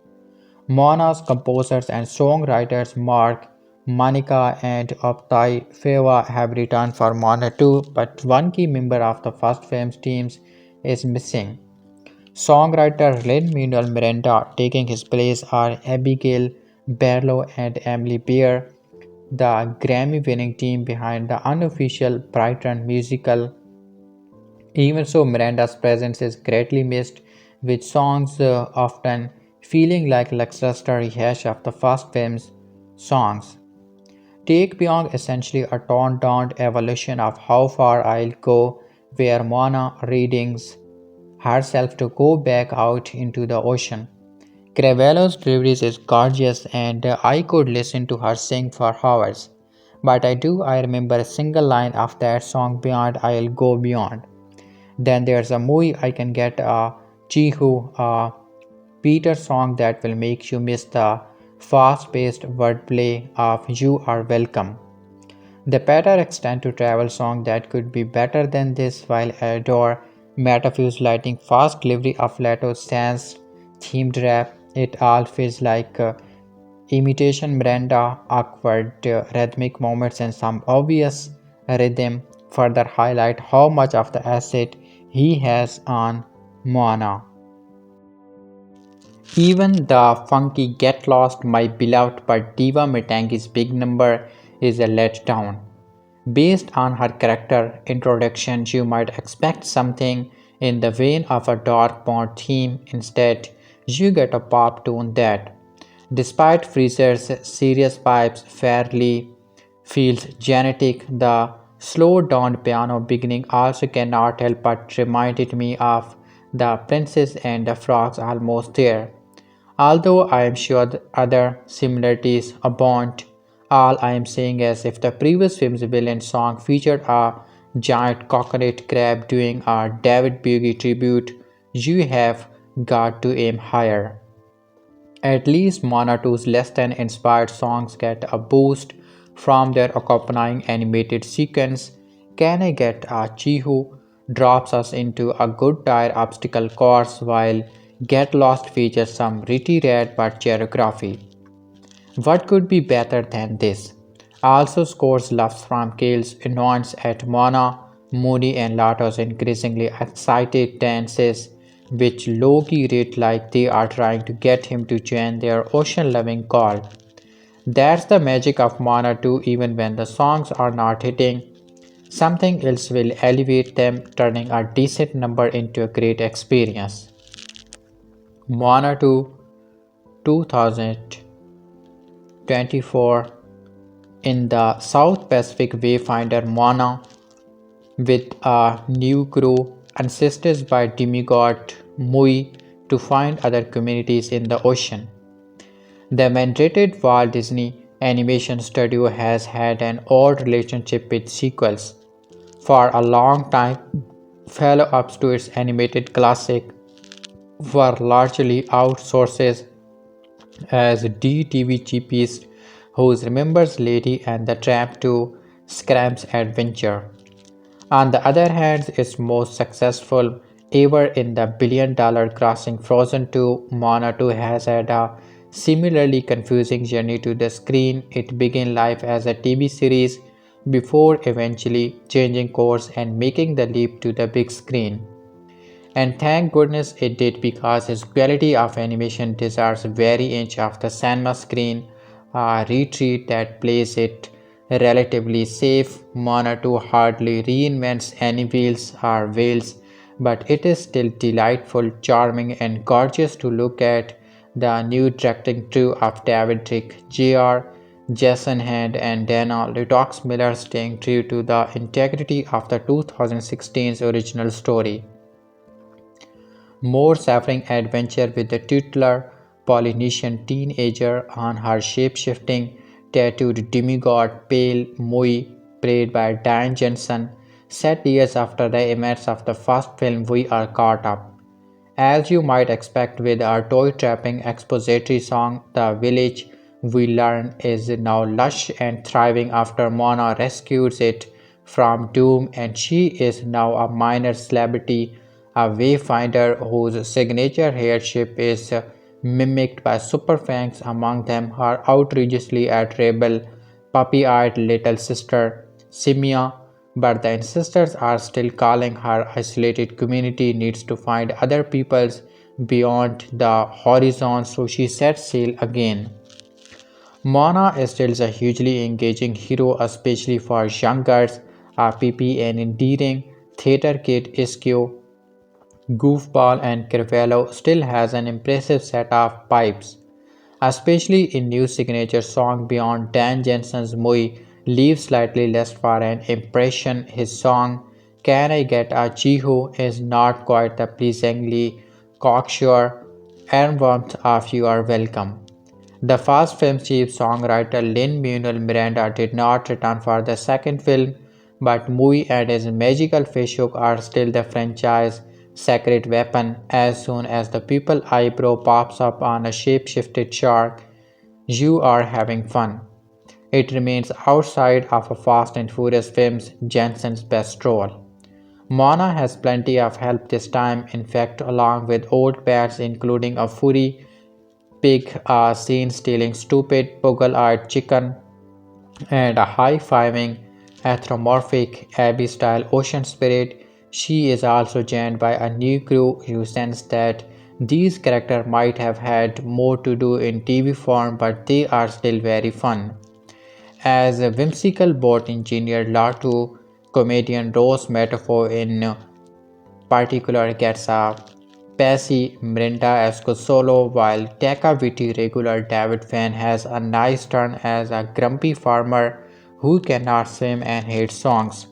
Moana's composers and songwriters Mark, Monica, and Optai Feva have returned for Moana 2, but one key member of the first film's teams is missing. Songwriter Lin-Manuel Miranda taking his place are Abigail Barlow and Emily Bear, the Grammy-winning team behind the unofficial Brighton musical. Even so, Miranda's presence is greatly missed with songs often feeling like lackluster rehash of the first film's songs. Take Beyond essentially a toned down evolution of How Far I'll Go, where Moana readings herself to go back out into the ocean. Cravalho's delivery is gorgeous and I could listen to her sing for hours. But I remember a single line of that song Beyond I'll Go Beyond. Then there's a movie I can get a Chihu, a Peter song that will make you miss the fast-paced wordplay of You Are Welcome. The better extend to travel song that could be better than this while I adore Metafu's lighting fast delivery of Leto Sands themed rap. It all feels like imitation Miranda, awkward rhythmic moments and some obvious rhythm further highlight how much of the asset he has on Moana. Even the funky Get Lost, My Beloved but Diva Mitangi's big number is a letdown. Based on her character introduction, you might expect something in the vein of a dark Bond theme. Instead, you get a pop tune that, despite Fraser's serious vibes, fairly feels genetic. The slowed down piano beginning also cannot help but reminded me of The Princess and the Frogs almost there. Although I am sure the other similarities abound, all I am saying is if the previous film's villain song featured a giant coconut crab doing a David Bowie tribute, you have got to aim higher. At least Moana 2's less than inspired songs get a boost from their accompanying animated sequence. Can I Get a Chihu drops us into a good tire obstacle course while Get Lost features some pretty rad but choreography. What could be better than this? Also scores loves from Kale's annoyance at Mona, Moody and Lato's increasingly excited dances, which Loki read like they are trying to get him to join their ocean-loving call. That's the magic of Mana 2 even when the songs are not hitting. Something else will elevate them, turning a decent number into a great experience. Moana 2 2024 in the South Pacific Wayfinder Moana with a new crew assisted by demigod Mui to find other communities in the ocean. The mandated Walt Disney Animation Studio has had an odd relationship with sequels. For a long time, follow-ups to its animated classic were largely outsourced as DTV cheapies whose remembers Lady and the Tramp to Scramp's Adventure. On the other hand, its most successful ever in the billion-dollar grossing Frozen 2, Moana 2 has had a similarly confusing journey to the screen. It began life as a TV series before eventually changing course and making the leap to the big screen. And thank goodness it did because its quality of animation deserves very inch of the cinema screen, a retreat that plays it relatively safe. Moana 2 hardly reinvents any wheels or whales, but it is still delightful, charming, and gorgeous to look at. The new directing trio of David Rick, Jr., Jason Hand, and Dana Litox Miller staying true to the integrity of the 2016's original story. More suffering adventure with the titular Polynesian teenager on her shape-shifting, tattooed demigod Pale Mui, played by Diane Jensen. Set years after the events of the first film, we are caught up. As you might expect with our toy-trapping expository song, the village we learn is now lush and thriving after Mona rescues it from doom and she is now a minor celebrity, a wayfinder whose signature hairship is mimicked by superfangs, among them her outrageously adorable puppy-eyed little sister, Simia, but the ancestors are still calling her isolated community needs to find other peoples beyond the horizon, so she sets sail again. Mona is still a hugely engaging hero, especially for young girls. A PP and endearing theater kid Iskio Goofball and Cravalho still has an impressive set of pipes, especially in new signature song beyond Dan Jensen's Mui leaves slightly less for an impression. His song Can I Get a Jihu is not quite the pleasingly cocksure warmth of You Are Welcome. The first film's chief songwriter Lin-Manuel Miranda did not return for the second film, but Mui and his magical fish hook are still the franchise's secret weapon. As soon as the pupil eyebrow pops up on a shape-shifted shark, you are having fun. It remains outside of a Fast and Furious film's Jensen's best role. Moana has plenty of help this time, in fact, along with old pets including a furry pig seen stealing stupid puggle-eyed chicken and a high-fiving anthropomorphic Abby-style ocean spirit. She is also joined by a new crew. You sense that these characters might have had more to do in TV form, but they are still very fun. As a whimsical boat engineer, Latu comedian Rose Metaphor in particular gets a Pacey Mirinda Esco solo, while Takaviti regular David Fan has a nice turn as a grumpy farmer who cannot swim and hates songs.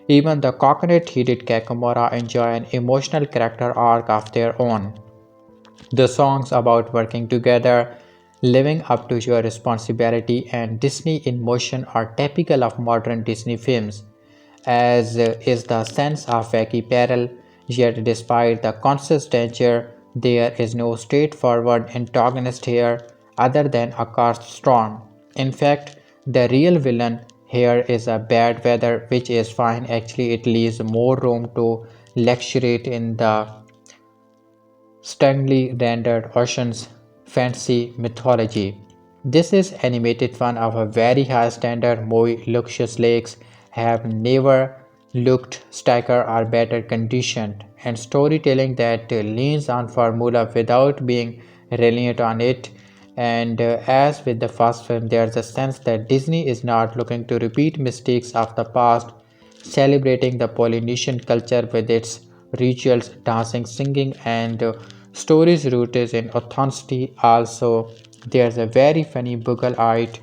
Even the coconut-headed Kakamora enjoy an emotional character arc of their own. The songs about working together, living up to your responsibility, and Disney in motion are typical of modern Disney films, as is the sense of wacky peril. Yet, despite the constant danger, there is no straightforward antagonist here other than a cursed storm. In fact, the real villain here is a bad weather, which is fine. Actually, it leaves more room to luxuriate in the stunningly rendered ocean's fantasy mythology. This is animated fun of a very high standard. More luxurious lakes have never looked stacker or better conditioned, and storytelling that leans on formula without being reliant on it. And as with the first film, there's a sense that Disney is not looking to repeat mistakes of the past, celebrating the Polynesian culture with its rituals, dancing, singing, and stories rooted in authenticity. Also, there's a very funny bugle-eyed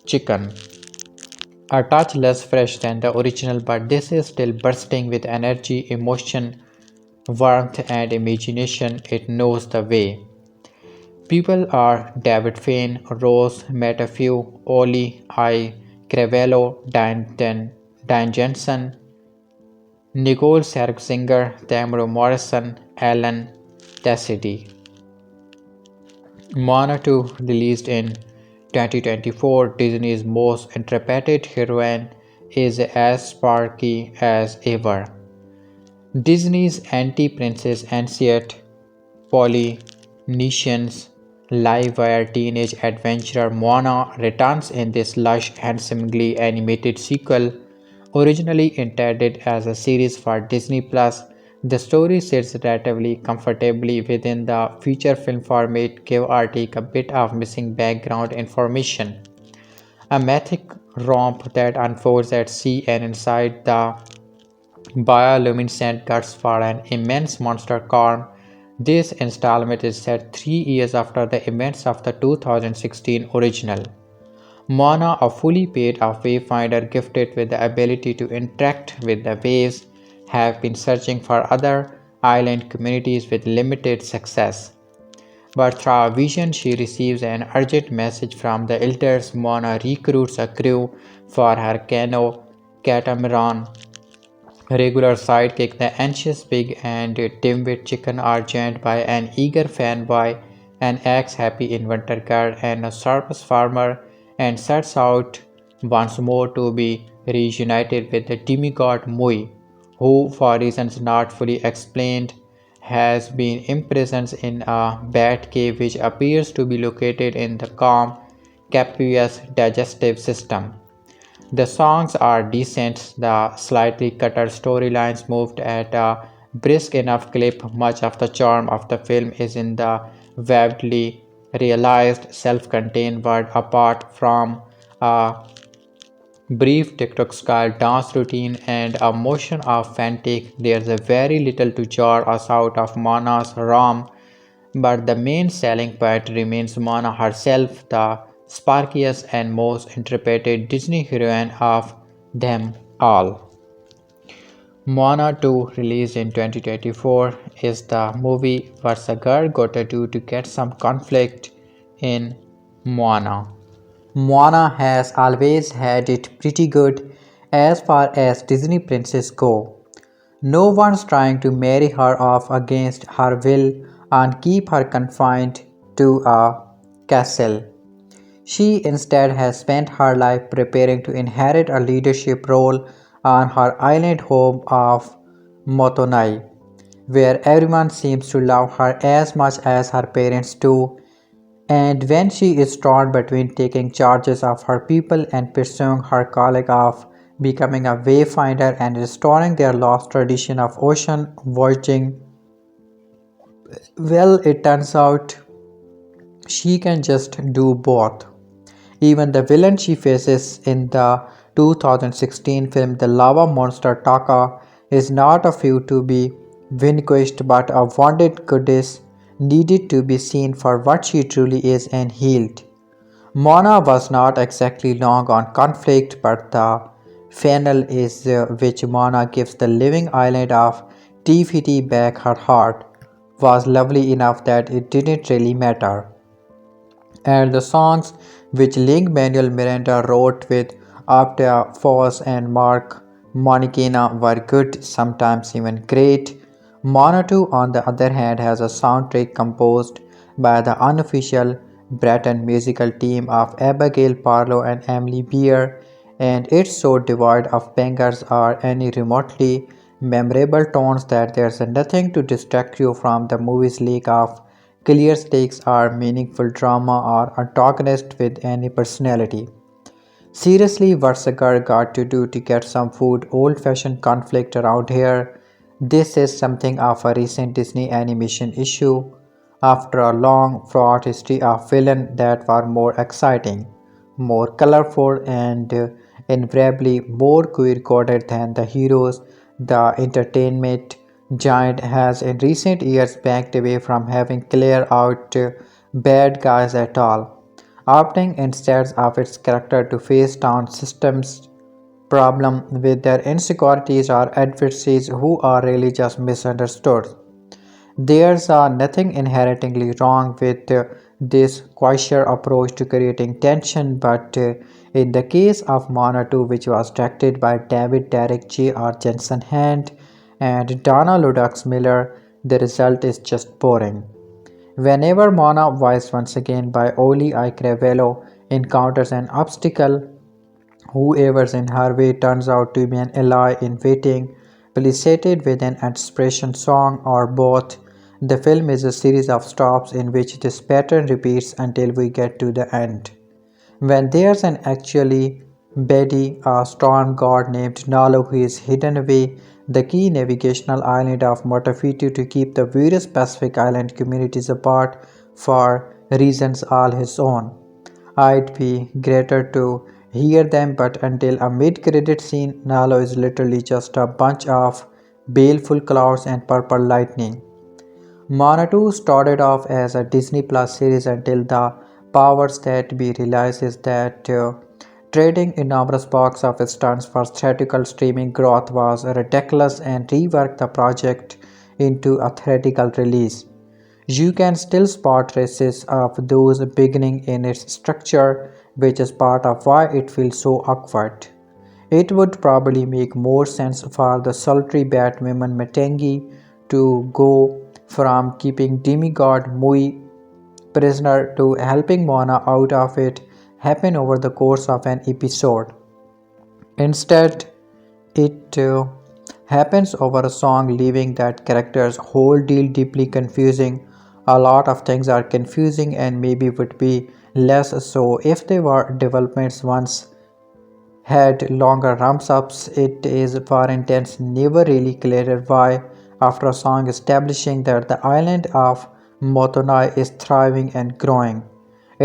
chicken, a touch less fresh than the original, but this is still bursting with energy, emotion, warmth, and imagination. It knows the way. People are David Fane, Rose, Matthew, Auliʻi, Cravalho, Dan Jensen, Nicole Scherzinger, Tamara Morrison, Alan Cassidy. Moana 2, released in 2024, Disney's most intrepid heroine is as sparky as ever. Disney's anti-princess ancient Polynesians live-wire teenage adventurer Moana returns in this lush, handsomely animated sequel. Originally intended as a series for Disney Plus, the story sits relatively comfortably within the feature film format, give or take a bit of missing background information. A mythic romp that unfolds at sea and inside the bioluminescent guts for an immense monster calm. This installment is set 3 years after the events of the 2016 original. Moana, a fully paid-off wayfinder gifted with the ability to interact with the waves, have been searching for other island communities with limited success. But through a vision, she receives an urgent message from the elders. Moana recruits a crew for her canoe catamaran. Regular sidekick, the anxious pig, and dimwit chicken are joined by an eager fanboy, an axe-happy inventor girl, and a surplus farmer, and sets out once more to be reunited with the demigod Mui, who, for reasons not fully explained, has been imprisoned in a bat cave which appears to be located in the calm Capua's digestive system. The songs are decent, the slightly cutter storylines moved at a brisk enough clip. Much of the charm of the film is in the vividly realized, self contained world apart from a brief TikTok style dance routine, and a motion of fatigue, there's a very little to jar us out of Moana's rom, but the main selling point remains Moana herself, the sparkiest and most intrepid Disney heroine of them all. Moana 2, released in 2024, is the movie what's a girl gotta do to get some conflict in Moana. Moana has always had it pretty good as far as Disney princesses go. No one's trying to marry her off against her will and keep her confined to a castle. She instead has spent her life preparing to inherit a leadership role on her island home of Motonai, where everyone seems to love her as much as her parents do. And when she is torn between taking charges of her people and pursuing her calling of becoming a wayfinder and restoring their lost tradition of ocean voyaging, well, it turns out she can just do both. Even the villain she faces in the 2016 film The Lava Monster Taka is not a few to be vanquished but a wounded goddess needed to be seen for what she truly is and healed. Mona was not exactly long on conflict, but the final is which Mona gives the living island of TVT back her heart was lovely enough that it didn't really matter. And the songs which Lin-Manuel Miranda wrote with Apta Foz and Mark Monikina were good, sometimes even great. Monatu, on the other hand, has a soundtrack composed by the unofficial Breton musical team of Abigail Parlow and Emily Beer, and it's so devoid of bangers or any remotely memorable tones that there's nothing to distract you from the movie's lack of clear stakes or meaningful drama or antagonist with any personality. Seriously, what's a girl got to do to get some food? Old fashioned conflict around here. This is something of a recent Disney animation issue. After a long, fraught history of villains that were more exciting, more colorful, and invariably more queer coded than the heroes, the entertainment giant has in recent years backed away from having clear out bad guys at all, opting instead of its character to face down systems problem with their insecurities or adversaries who are really just misunderstood. There's nothing inherently wrong with this quieter approach to creating tension, but in the case of Mana 2, which was directed by David Derek J. R. Jensen Hand and Donna Ludux Miller, the result is just boring. Whenever Mana, voiced once again by Auliʻi Cravalho, encounters an obstacle, whoever's in her way turns out to be an ally in waiting, felicitated with an inspiration song or both. The film is a series of stops in which this pattern repeats until we get to the end. When there's an actually Bedi, a storm god named Nalo who is hidden away the key navigational island of Motafitu to keep the various Pacific island communities apart for reasons all his own. I'd be greater to hear them, but until a mid-credit scene, Nalo is literally just a bunch of baleful clouds and purple lightning. Monatu started off as a Disney Plus series until the powers that be realizes that trading enormous box office stunts for theatrical streaming growth was ridiculous and reworked the project into a theatrical release. You can still spot traces of those beginning in its structure, which is part of why it feels so awkward. It would probably make more sense for the sultry Batwoman Matangi to go from keeping demigod Mui prisoner to helping Moana out of it happen over the course of an episode. Instead, it happens over a song, leaving that character's whole deal deeply confusing. A lot of things are confusing and maybe would be less so if they were developments once had longer ramps ups. It is, for instance, never really clear why, after a song establishing that the island of Motonai is thriving and growing,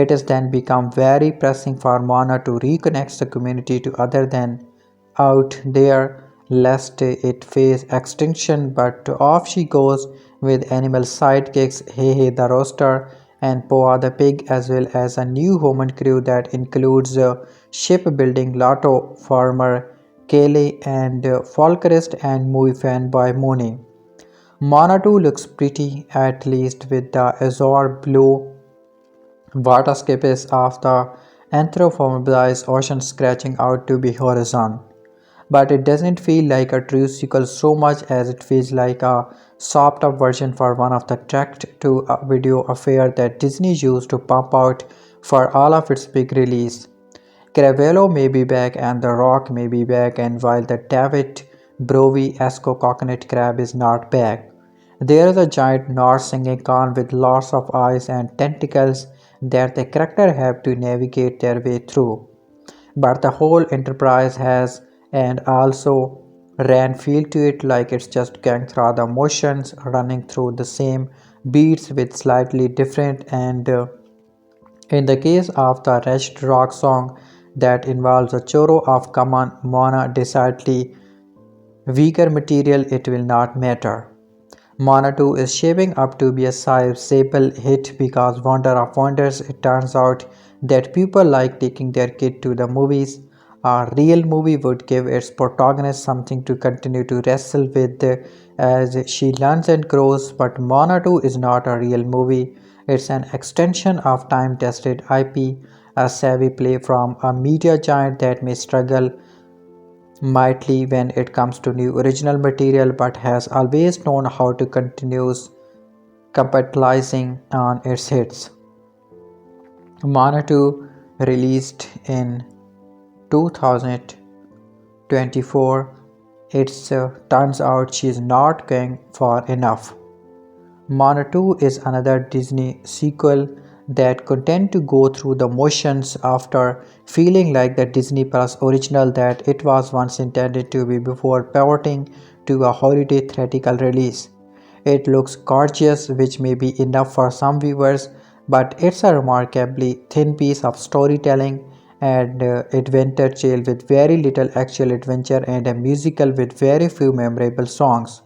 It has then become very pressing for Moana to reconnect the community to other than out there lest it face extinction, but off she goes with animal sidekicks Hehe the rooster and Poa the pig, as well as a new human crew that includes shipbuilding Lotto farmer Kele and folklorist and movie fanboy Mooney. Moana 2 looks pretty, at least with the azure blue waterscapes of the anthropomorphized ocean scratching out to be horizon. But it doesn't feel like a true sequel so much as it feels like a sopped up version for one of the tracked to video affair that Disney used to pump out for all of its big release. Cravalho may be back and The Rock may be back, and while the David Bowie Esco coconut crab is not back, there is a giant Norse singing con with lots of eyes and tentacles that the character have to navigate their way through. But the whole enterprise has and also ran feel to it like it's just going through the motions, running through the same beats with slightly different and in the case of the wretched rock song that involves a choro of common Moana decidedly weaker material, it will not matter. Moana 2 is shaping up to be a sizable hit because wonder of wonders, it turns out that people like taking their kid to the movies. A real movie would give its protagonist something to continue to wrestle with as she learns and grows, but Moana 2 is not a real movie. It's an extension of time-tested IP, a savvy play from a media giant that may struggle mightily when it comes to new original material but has always known how to continue capitalizing on its hits. Moana 2 released in 2024. It turns out she's not going far enough. Moana 2 is another Disney sequel that content to go through the motions after feeling like the Disney Plus original that it was once intended to be before pivoting to a holiday theatrical release. It looks gorgeous, which may be enough for some viewers, but it's a remarkably thin piece of storytelling and adventure tale with very little actual adventure and a musical with very few memorable songs.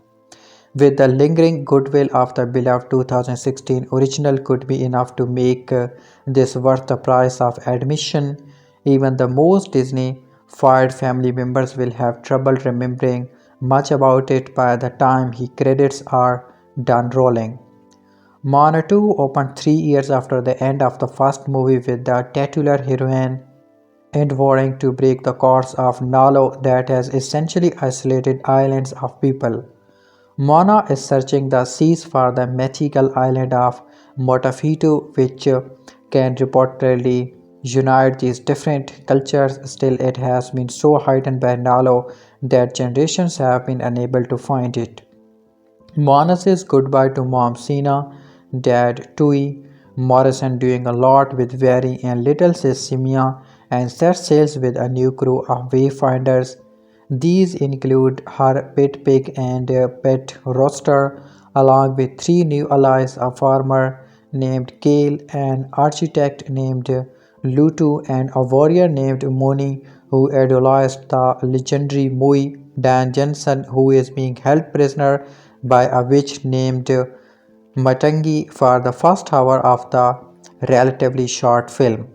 With the lingering goodwill of the beloved 2016 original could be enough to make this worth the price of admission. Even the most Disney fired family members will have trouble remembering much about it by the time he credits are done rolling. Moana 2 opened 3 years after the end of the first movie with the titular heroine endeavoring to break the course of Nalo that has essentially isolated islands of people. Mona is searching the seas for the mythical island of Motafitu, which can reportedly unite these different cultures. Still, it has been so hidden by Nalo that generations have been unable to find it. Moana says goodbye to Mom Sina, Dad Tui, Morrison doing a lot with Very and little sis Simia, and sets sails with a new crew of wayfinders. These include her pet pig and pet rooster, along with three new allies: a farmer named Kale, an architect named Lutu, and a warrior named Moni, who idolized the legendary Mui Dan Jensen, who is being held prisoner by a witch named Matangi for the first hour of the relatively short film.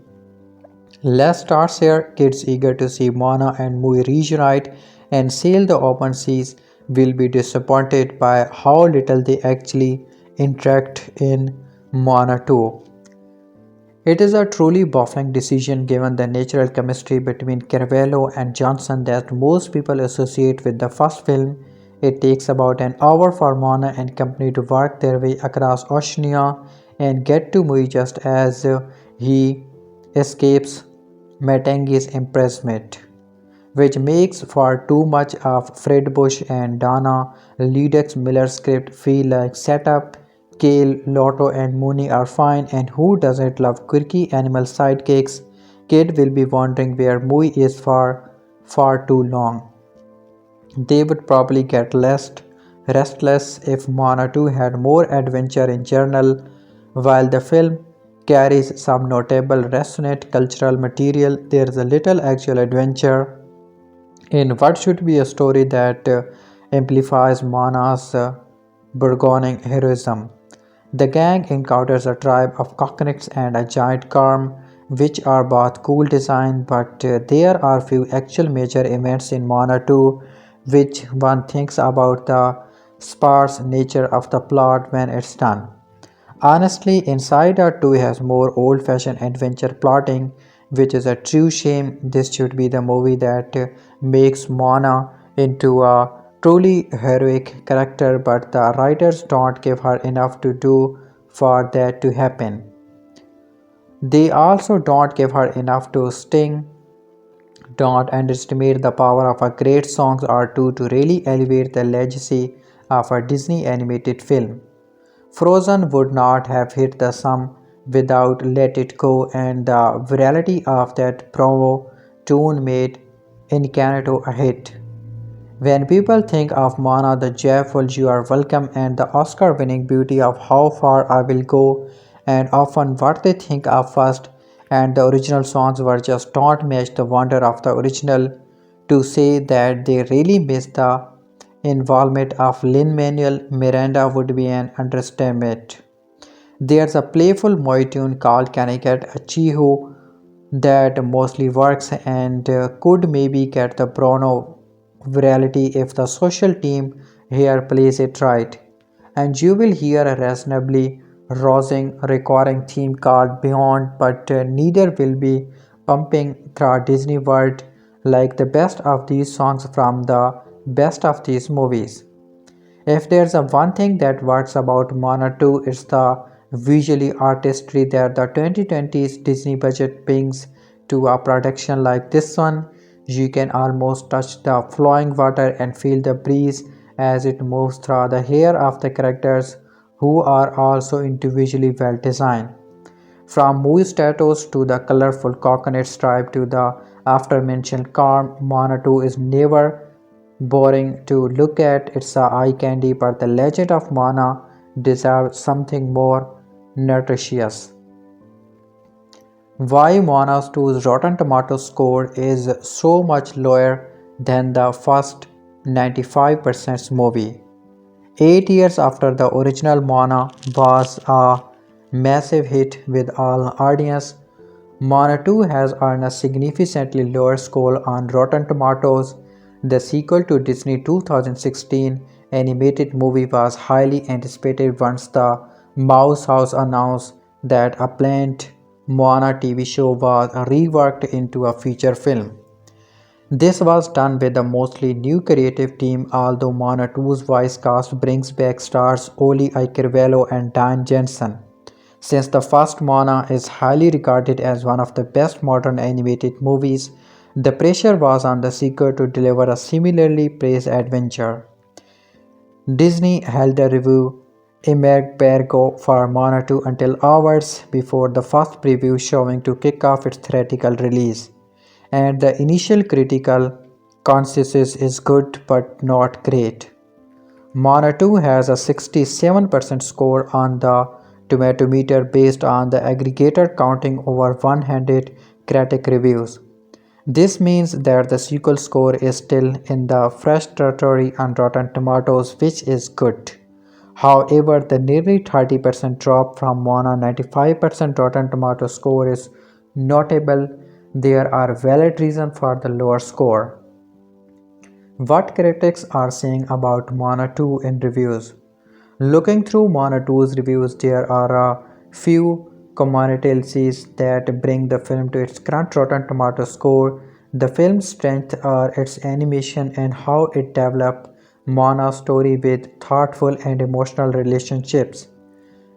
Les stars here, kids eager to see Moana and Maui reunite and sail the open seas will be disappointed by how little they actually interact in Moana 2. It is a truly baffling decision given the natural chemistry between Cravalho and Johnson that most people associate with the first film. It takes about an hour for Moana and company to work their way across Oceania and get to Mui just as he escapes Matangi's imprisonment, which makes for too much of Fred Bush and Donna Leduc Miller's script feel like setup. Kale, Lotto and Mooney are fine, and who doesn't love quirky animal sidekicks? Kid will be wondering where Mui is for far too long. They would probably get less restless if Moana 2 had more adventure in general, while the film carries some notable resonant cultural material. There is a little actual adventure in what should be a story that amplifies Moana's burgeoning heroism. The gang encounters a tribe of coconuts and a giant worm, which are both cool design, but there are few actual major events in Moana 2, which one thinks about the sparse nature of the plot when it's done. Honestly, Insider 2 has more old fashioned adventure plotting, which is a true shame. This should be the movie that makes Moana into a truly heroic character, but the writers don't give her enough to do for that to happen. They also don't give her enough to sting. Don't underestimate the power of a great song or two to really elevate the legacy of a Disney animated film. Frozen would not have hit the sum without Let It Go, and the virality of that promo tune made Encanto a hit. When people think of Moana the joyful you are welcome and the Oscar winning beauty of How Far I Will Go, and often what they think of first, and the original songs were just don't match the wonder of the original, to say that they really miss the involvement of Lin-Manuel Miranda would be an understatement. There's a playful Moy tune called Can I Get a Chihu that mostly works and could maybe get the Bruno virality if the social team here plays it right. And you will hear a reasonably rousing recurring theme called Beyond, but neither will be pumping through Disney World like the best of these songs from the best of these movies. If there's a one thing that works about Moana 2, it's the visually artistry that the 2020s Disney budget brings to a production like this one. You can almost touch the flowing water and feel the breeze as it moves through the hair of the characters who are also individually well designed. From moose tattoos to the colorful coconut stripe to the aforementioned calm, Moana 2 is never boring to look at. It's a eye candy, but the legend of Moana deserves something more nutritious. Why Moana 2's Rotten Tomatoes score is so much lower than the first 95% movie. 8 years after the original Moana was a massive hit with all audience, Moana 2 has earned a significantly lower score on Rotten Tomatoes. The sequel to Disney 2016 animated movie was highly anticipated once the Mouse House announced that a planned Moana TV show was reworked into a feature film. This was done with a mostly new creative team, although Moana 2's voice cast brings back stars Auliʻi Cravalho and Dan Jensen. Since the first Moana is highly regarded as one of the best modern animated movies, the pressure was on the sequel to deliver a similarly praised adventure. Disney held a review embargo for Moana 2 until hours before the first preview showing to kick off its theatrical release, and the initial critical consensus is good but not great. Moana 2 has a 67% score on the tomato meter based on the aggregator counting over 100 critic reviews. This means that the sequel score is still in the fresh territory on Rotten Tomatoes, which is good. However, the nearly 30% drop from Moana 95% Rotten Tomato score is notable. There are valid reasons for the lower score. What critics are saying about Moana 2 in reviews. Looking through Moana 2's reviews, there are a few commonalities that bring the film to its current Rotten Tomato score. The film's strength are its animation and how it developed Moana's story with thoughtful and emotional relationships.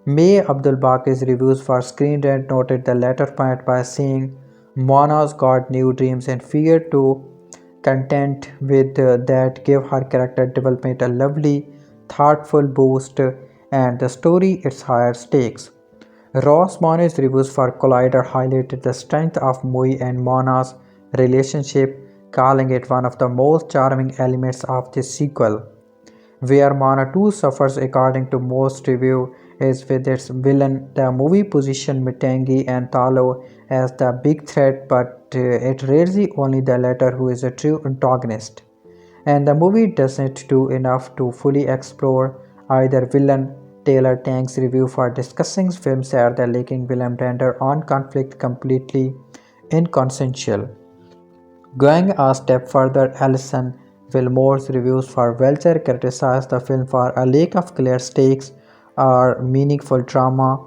May Abdul Baqi's reviews for Screen Rant noted the latter point by saying, Moana's got new dreams and fear to content with that give her character development a lovely, thoughtful boost and the story its higher stakes. Ross Mona's reviews for Collider highlighted the strength of Mui and Mona's relationship, calling it one of the most charming elements of this sequel. Where Moana 2 suffers according to most review is with its villain. The movie positioned Mitangi and Talo as the big threat, but it rarely only the latter who is a true antagonist. And the movie doesn't do enough to fully explore either villain. Taylor Tank's review for discussing film said the lacking villain render on conflict completely inconsensual. Going a step further, Alison Wilmore's reviews for Vulture criticized the film for a lack of clear stakes or meaningful drama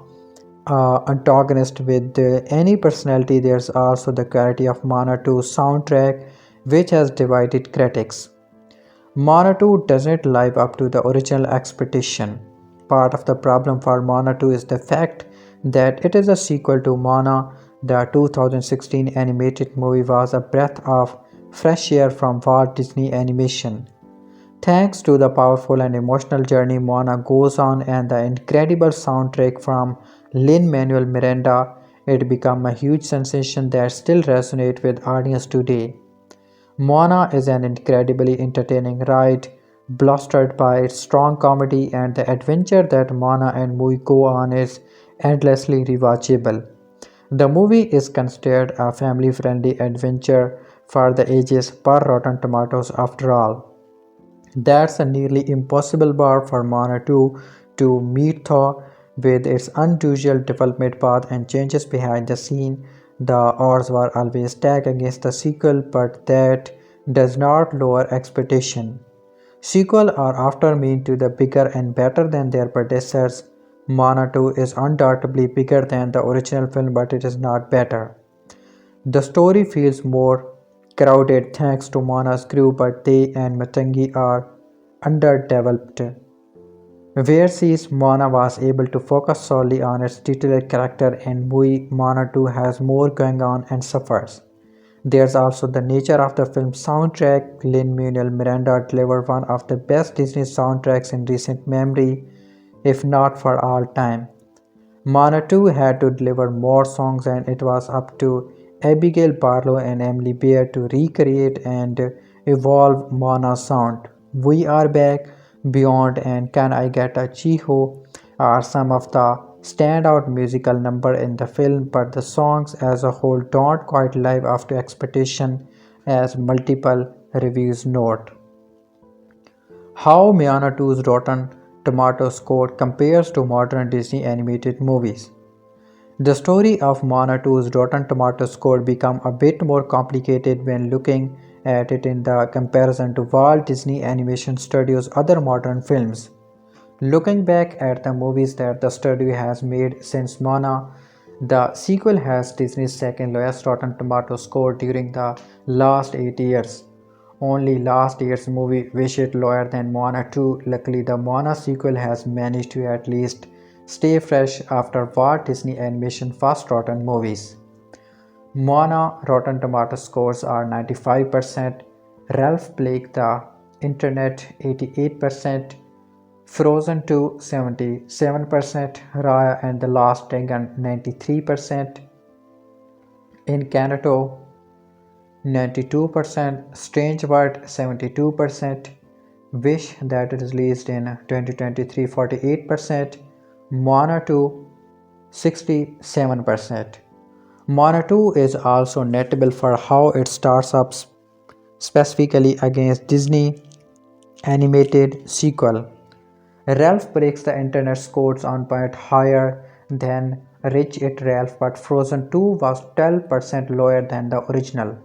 antagonist with any personality. There's also the quality of Mana 2's soundtrack, which has divided critics. Moana 2 doesn't live up to the original expectation. Part of the problem for Moana 2 is the fact that it is a sequel to Moana. The 2016 animated movie was a breath of fresh air from Walt Disney Animation. Thanks to the powerful and emotional journey Moana goes on and the incredible soundtrack from Lin-Manuel Miranda, it became a huge sensation that still resonates with audience today. Moana is an incredibly entertaining ride, bolstered by its strong comedy, and the adventure that Moana and Maui go on is endlessly rewatchable. The movie is considered a family-friendly adventure for the ages per Rotten Tomatoes after all. That's a nearly impossible bar for Moana 2 to meet though with its unusual development path and changes behind the scene. The odds were always stacked against the sequel, but that does not lower expectation. Sequels are often meant to be bigger and better than their predecessors. Moana 2 is undoubtedly bigger than the original film, but it is not better. The story feels more crowded thanks to Moana's crew, but they and Matangi are underdeveloped. Whereas Moana was able to focus solely on its titular character and Maui, Moana 2 has more going on and suffers. There's also the nature of the film's soundtrack. Lin-Manuel Miranda delivered one of the best Disney soundtracks in recent memory, if not for all time. Mana 2 had to deliver more songs, and it was up to Abigail Barlow and Emily Bear to recreate and evolve Mana's sound. We Are Back, Beyond, and Can I Get a Chiho are some of the standout musical numbers in the film, but the songs as a whole don't quite live up to expectation, as multiple reviews note. How Moana 2's Rotten Tomatoes score compares to modern Disney animated movies. The story of Moana 2's Rotten Tomatoes score becomes a bit more complicated when looking at it in the comparison to Walt Disney Animation Studios' other modern films. Looking back at the movies that the studio has made since Moana, the sequel has Disney's second lowest Rotten Tomatoes score during the last 8 years. Only last year's movie wished it lower than Moana 2. Luckily, the Moana sequel has managed to at least stay fresh after Walt Disney Animation first rotten movies. Moana Rotten Tomato scores are 95%, Ralph Blake the Internet 88%, Frozen 2 77%, Raya and the Last Dragon 93%, Encanto 92%, Strange World 72%, Wish that is released in 2023 48%, Moana 2 67%. Moana 2 is also notable for how it starts up specifically against Disney animated sequel. Ralph breaks the internet scores on point higher than Rich It Ralph, but Frozen 2 was 12% lower than the original.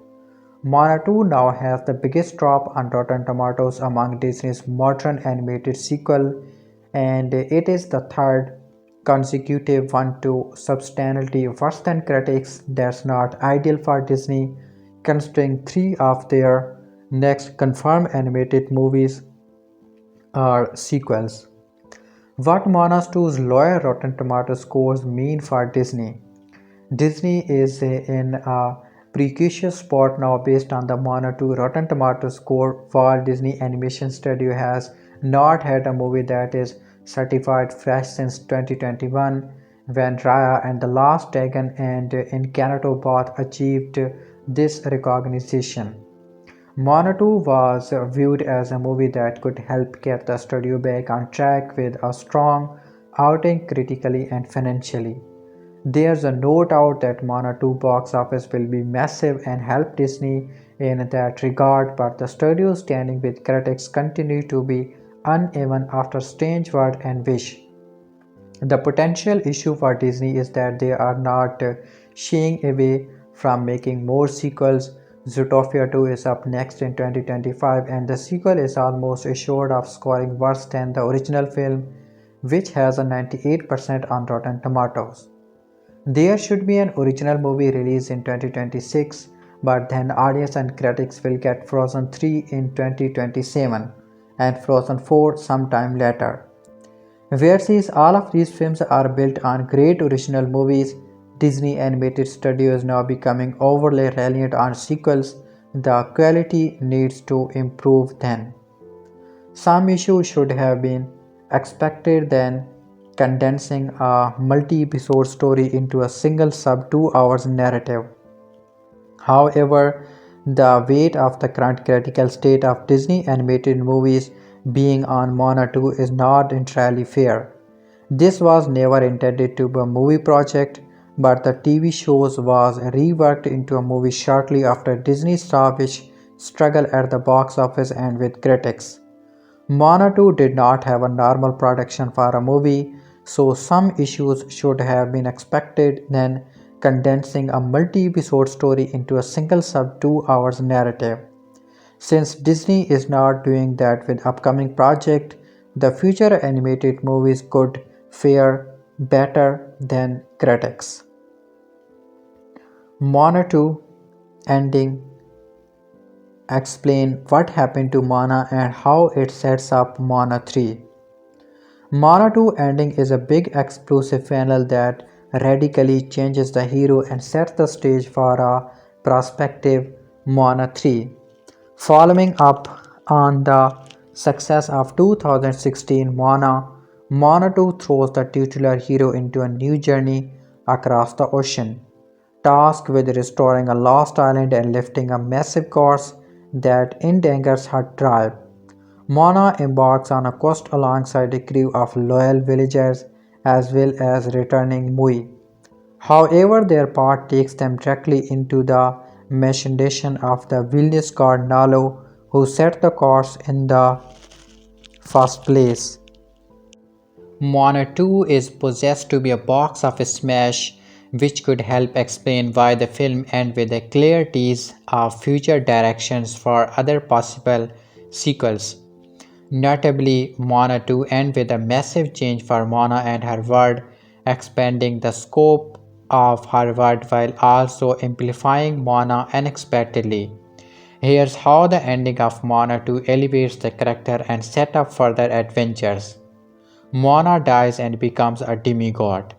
Moana 2 now has the biggest drop on Rotten Tomatoes among Disney's modern animated sequel, and it is the third consecutive one to substantially worse than critics. That's not ideal for Disney, considering three of their next confirmed animated movies are sequels. What Moana 2's lower Rotten Tomatoes scores mean for Disney? Disney is in a precarious spot now based on the Moana 2 Rotten Tomatoes score. Walt Disney Animation Studio has not had a movie that is certified fresh since 2021, when Raya and the Last Dragon and Encanto both achieved this recognition. Moana 2 was viewed as a movie that could help get the studio back on track with a strong outing critically and financially. There's a no doubt that Moana 2 box office will be massive and help Disney in that regard, but the studio's standing with critics continue to be uneven after Strange World and Wish. The potential issue for Disney is that they are not shying away from making more sequels. Zootopia 2 is up next in 2025, and the sequel is almost assured of scoring worse than the original film, which has a 98% on Rotten Tomatoes. There should be an original movie released in 2026, but then audience and critics will get Frozen 3 in 2027 and Frozen 4 sometime later. Whereas all of these films are built on great original movies, Disney Animated Studio is now becoming overly reliant on sequels. The quality needs to improve then. Some issues should have been expected then condensing a multi-episode story into a single sub 2 hours narrative. However, the weight of the current critical state of Disney animated movies being on Moana 2 is not entirely fair. This was never intended to be a movie project, but the TV shows was reworked into a movie shortly after Disney saw which struggle at the box office and with critics. Moana 2 did not have a normal production for a movie, so some issues should have been expected then condensing a multi-episode story into a single sub 2 hours narrative. Since Disney is not doing that with upcoming project, the future animated movies could fare better than critics. Moana 2 ending explain what happened to Moana and how it sets up Moana 3. Moana 2 ending is a big explosive finale that radically changes the hero and sets the stage for a prospective Moana 3. Following up on the success of 2016 Moana, Moana 2 throws the titular hero into a new journey across the ocean, tasked with restoring a lost island and lifting a massive curse that endangers her tribe. Moana embarks on a quest alongside a crew of loyal villagers as well as returning Maui. However, their path takes them directly into the machination of the villainous god Nalo, who set the course in the first place. Moana 2 is possessed to be a box office smash, which could help explain why the film ends with a clear tease of future directions for other possible sequels. Notably, Moana 2 ends with a massive change for Moana and her world, expanding the scope of her world while also amplifying Moana unexpectedly. Here's how the ending of Moana 2 elevates the character and sets up further adventures. Moana dies and becomes a demigod.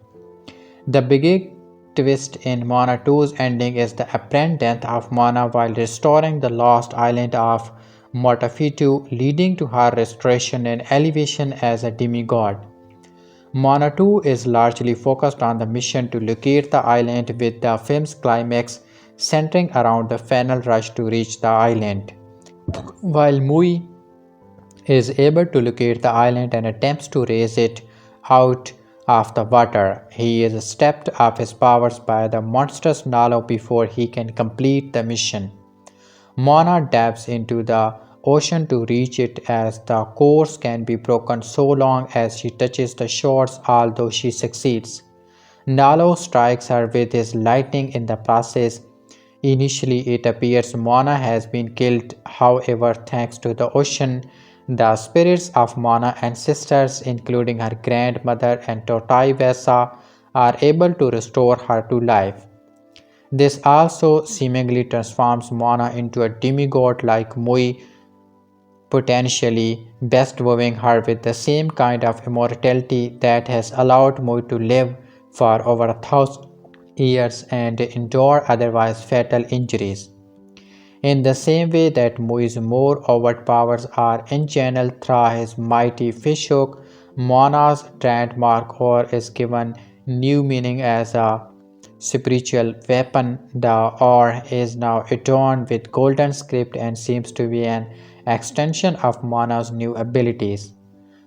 The big twist in Moana 2's ending is the apparent death of Moana while restoring the lost island of Motafitu, leading to her restoration and elevation as a demigod. Moana 2 is largely focused on the mission to locate the island, with the film's climax centering around the final rush to reach the island. While Maui is able to locate the island and attempts to raise it out of the water, he is stripped of his powers by the monstrous Nalo before he can complete the mission. Moana dives into the ocean to reach it as the course can be broken so long as she touches the shores, although she succeeds. Nalo strikes her with his lightning in the process. Initially, it appears Moana has been killed. However, thanks to the ocean, the spirits of Moana's ancestors, including her grandmother and Totai Vesa, are able to restore her to life. This also seemingly transforms Moana into a demigod like Maui, potentially bestowing her with the same kind of immortality that has allowed Maui to live for over 1,000 years and endure otherwise fatal injuries. In the same way that Mui's more overt powers are enchanneled through his mighty fishhook, Moana's trademark oar is given new meaning as a spiritual weapon. The oar is now adorned with golden script and seems to be an extension of Moana's new abilities.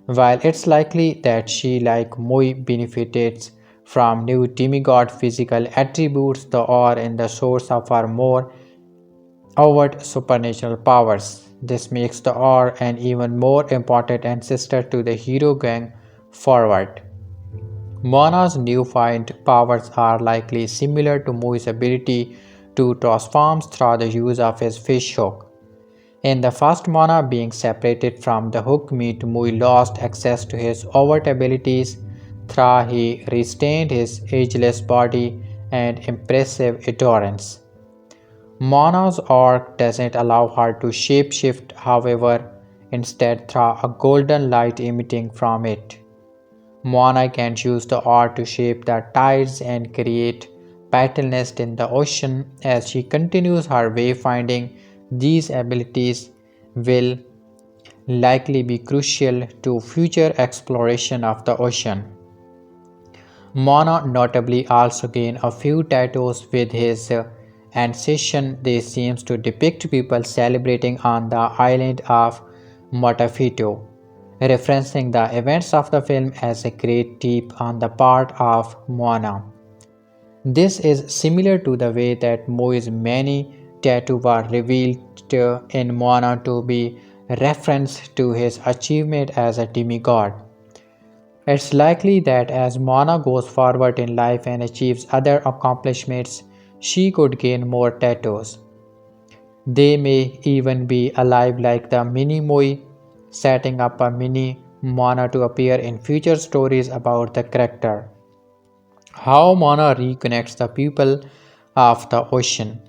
While it's likely that she, like Mui, benefited from new demigod physical attributes, the ore in the source of her more overt supernatural powers. This makes the ore an even more important ancestor to the hero going forward. Mona's newfound powers are likely similar to Mui's ability to transform through the use of his fish hook. In the first Mona being separated from the hook meat, Mui lost access to his overt abilities, through he retained his ageless body and impressive endurance. Mona's orc doesn't allow her to shapeshift, however, instead through a golden light emitting from it. Moana can use the art to shape the tides and create paddle-nest in the ocean. As she continues her wayfinding, these abilities will likely be crucial to future exploration of the ocean. Moana notably also gained a few tattoos with his ancestion. They seems to depict people celebrating on the island of Motafito, referencing the events of the film as a great deep on the part of Moana. This is similar to the way that Moi's many tattoos were revealed in Moana to be reference to his achievement as a demigod. It's likely that as Moana goes forward in life and achieves other accomplishments, she could gain more tattoos. They may even be alive like the mini Moi, setting up a mini Moana to appear in future stories about the character. How Moana reconnects the people of the ocean.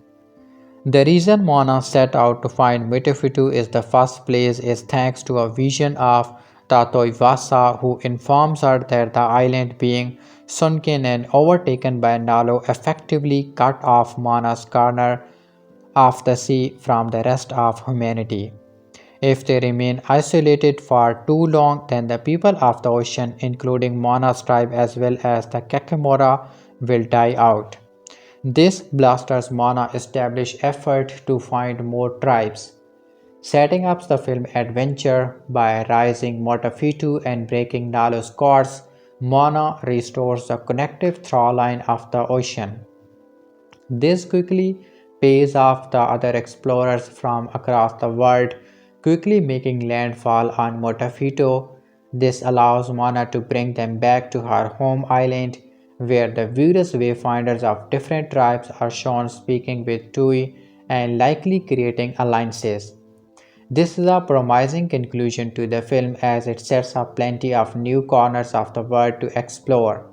The reason Moana set out to find Mutafitu in the first place is thanks to a vision of Tatoivasa, who informs her that the island being sunken and overtaken by Nalo effectively cut off Moana's corner of the sea from the rest of humanity. If they remain isolated for too long, then the people of the ocean, including Moana's tribe as well as the Kakemora, will die out. This blasters Moana established effort to find more tribes, setting up the film adventure by rising Motafitu and breaking Nalo's course. Moana restores the connective through line of the ocean. This quickly pays off the other explorers from across the world, quickly making landfall on Motafito. This allows Moana to bring them back to her home island, where the various wayfinders of different tribes are shown speaking with Tui and likely creating alliances. This is a promising conclusion to the film as it sets up plenty of new corners of the world to explore.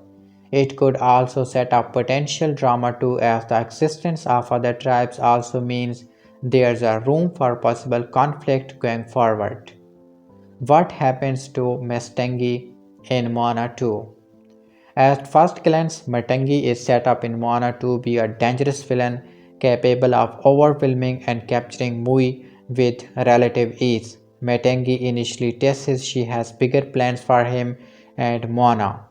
It could also set up potential drama too, as the existence of other tribes also means there's a room for possible conflict going forward. What happens to Mustangi in Moana 2? At first glance, Matangi is set up in Moana to be a dangerous villain capable of overwhelming and capturing Mui with relative ease. Matangi initially tests she has bigger plans for him and Moana.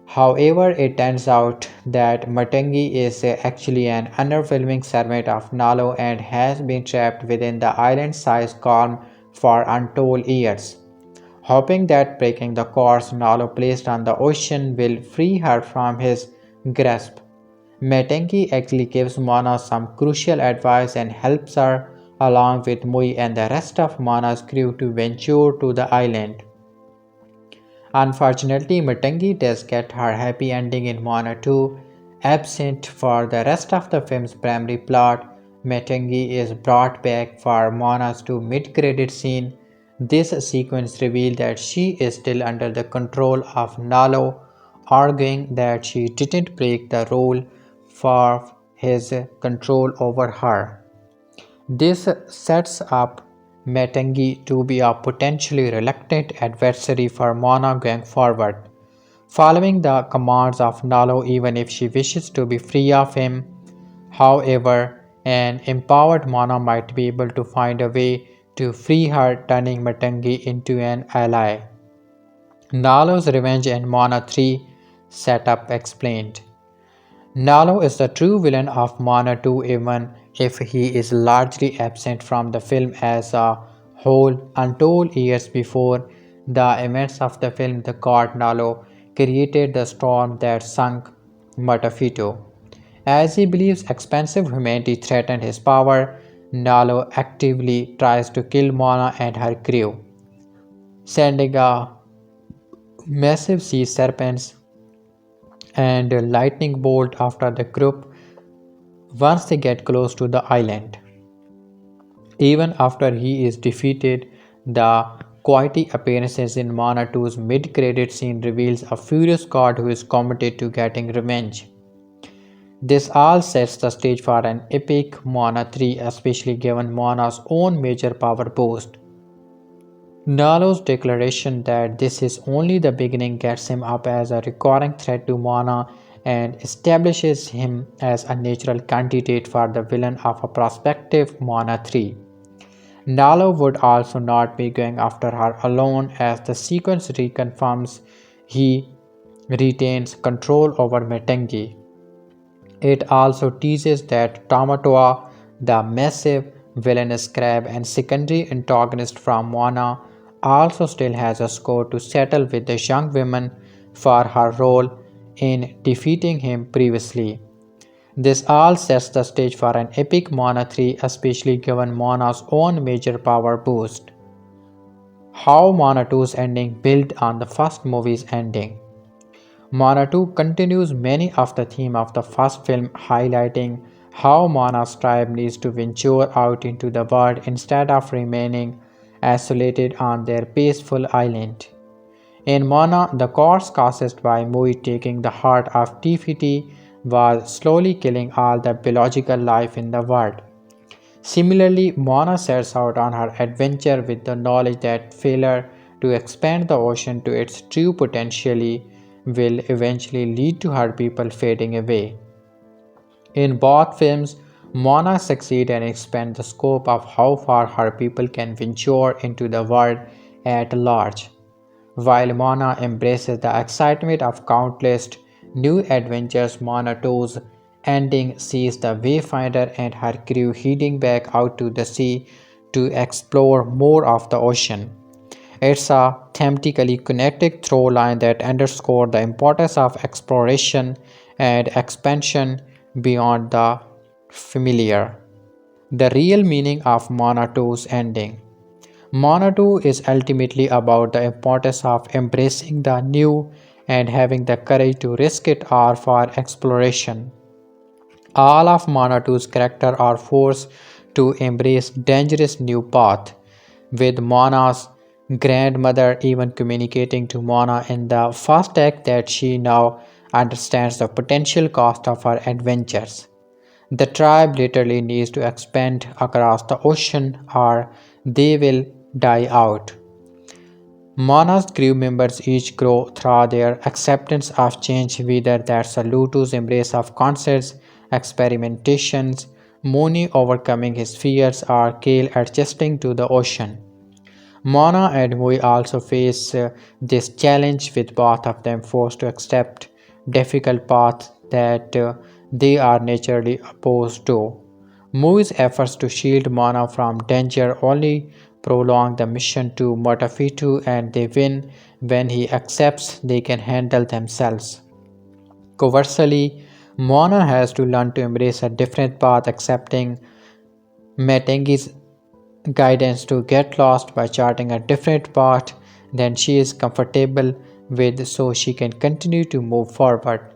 However, it turns out that Matangi is actually an underwhelming servant of Nalo and has been trapped within the island-sized calm for untold years, hoping that breaking the course Nalo placed on the ocean will free her from his grasp. Matangi actually gives Mona some crucial advice and helps her along with Mui and the rest of Mona's crew to venture to the island. Unfortunately, Matangi does get her happy ending in Moana 2. Absent for the rest of the film's primary plot, Matangi is brought back for Moana's 2 mid-credit scene. This sequence reveals that she is still under the control of Nalo, arguing that she didn't break the rule for his control over her. This sets up Matangi to be a potentially reluctant adversary for Mona going forward, following the commands of Nalo even if she wishes to be free of him. However, an empowered Mona might be able to find a way to free her, turning Matangi into an ally. Nalo's revenge in Mona 3 setup explained. Nalo is the true villain of Moana 2 even if he is largely absent from the film as a whole. Untold years before, The events of the film The God Nalo created the storm that sunk Matafito. As he believes expansive humanity threatened his power, Nalo actively tries to kill Moana and her crew, sending a massive sea serpents and a lightning bolt after the group once they get close to the island. Even after he is defeated, the quiet appearances in Moana 2's mid-credit scene reveals a furious god who is committed to getting revenge. This all sets the stage for an epic Moana 3, especially given Moana's own major power boost. Nalo's declaration that this is only the beginning gets him up as a recurring threat to Moana and establishes him as a natural candidate for the villain of a prospective Moana 3. Nalo would also not be going after her alone, as the sequence reconfirms he retains control over Metengi. It also teases that Tamatoa, the massive villainous crab and secondary antagonist from Moana, also still has a score to settle with the young woman for her role in defeating him previously. This all sets the stage for an epic Moana 3, especially given Moana's own major power boost. How Moana 2's ending built on the first movie's ending. Moana 2 continues many of the theme of the first film, highlighting how Moana's tribe needs to venture out into the world instead of remaining isolated on their peaceful island. In Moana, the course caused by Maui taking the heart of Tifiti was slowly killing all the biological life in the world. Similarly, Moana sets out on her adventure with the knowledge that failure to expand the ocean to its true potential will eventually lead to her people fading away. In both films, Moana succeeds and expands the scope of how far her people can venture into the world at large. While Moana embraces the excitement of countless new adventures, Moana 2's ending sees the Wayfinder and her crew heading back out to the sea to explore more of the ocean. It's a thematically connected through line that underscores the importance of exploration and expansion beyond the familiar. The real meaning of Moana 2's ending. Moana 2 is ultimately about the importance of embracing the new and having the courage to risk it all for exploration. All of Moana 2's characters are forced to embrace dangerous new path, with Moana's grandmother even communicating to Moana in the first act that she now understands the potential cost of her adventures. The tribe literally needs to expand across the ocean or they will die out. Moana's crew members each grow through their acceptance of change, whether that's a Lutu's embrace of concerts, experimentations, Mooney overcoming his fears, or Kale adjusting to the ocean. Mona and Mui also face this challenge, with both of them forced to accept difficult paths that they are naturally opposed to. Mui's efforts to shield Mona from danger only prolong the mission to Motafitu, and they win when he accepts they can handle themselves. Conversely, Mona has to learn to embrace a different path, accepting Metengi's guidance to get lost by charting a different path than she is comfortable with so she can continue to move forward.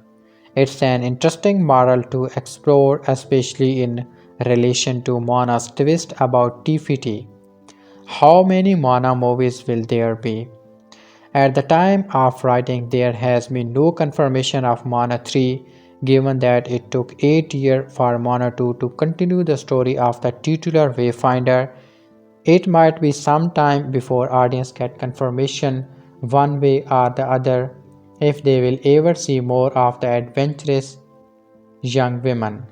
It's an interesting moral to explore, especially in relation to Mona's twist about TFT. How many Mona movies will there be? At the time of writing, there has been no confirmation of Moana 3, given that it took 8 years for Moana 2 to continue the story of the titular Wayfinder. It might be some time before audience get confirmation one way or the other if they will ever see more of the adventurous young women.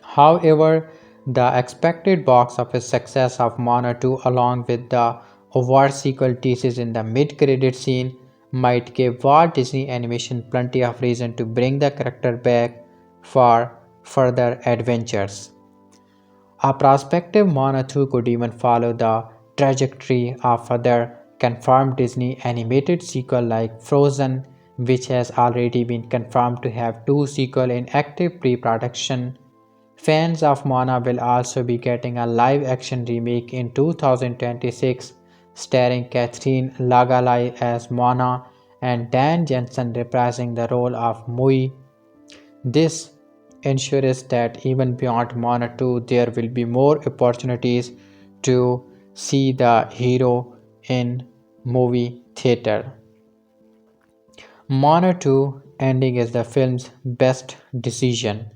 However, the expected box office success of Moana 2 along with the overt sequel teases in the mid-credit scene might give Walt Disney Animation plenty of reason to bring the character back for further adventures. A prospective Moana 2 could even follow the trajectory of other confirmed Disney animated sequel like Frozen, which has already been confirmed to have two sequels in active pre-production. Fans of Moana will also be getting a live-action remake in 2026 starring Catherine Lagalai as Moana and Dan Jensen reprising the role of Maui. This ensures that even beyond Moana 2, there will be more opportunities to see the hero in movie theater. Moana 2 ending is the film's best decision.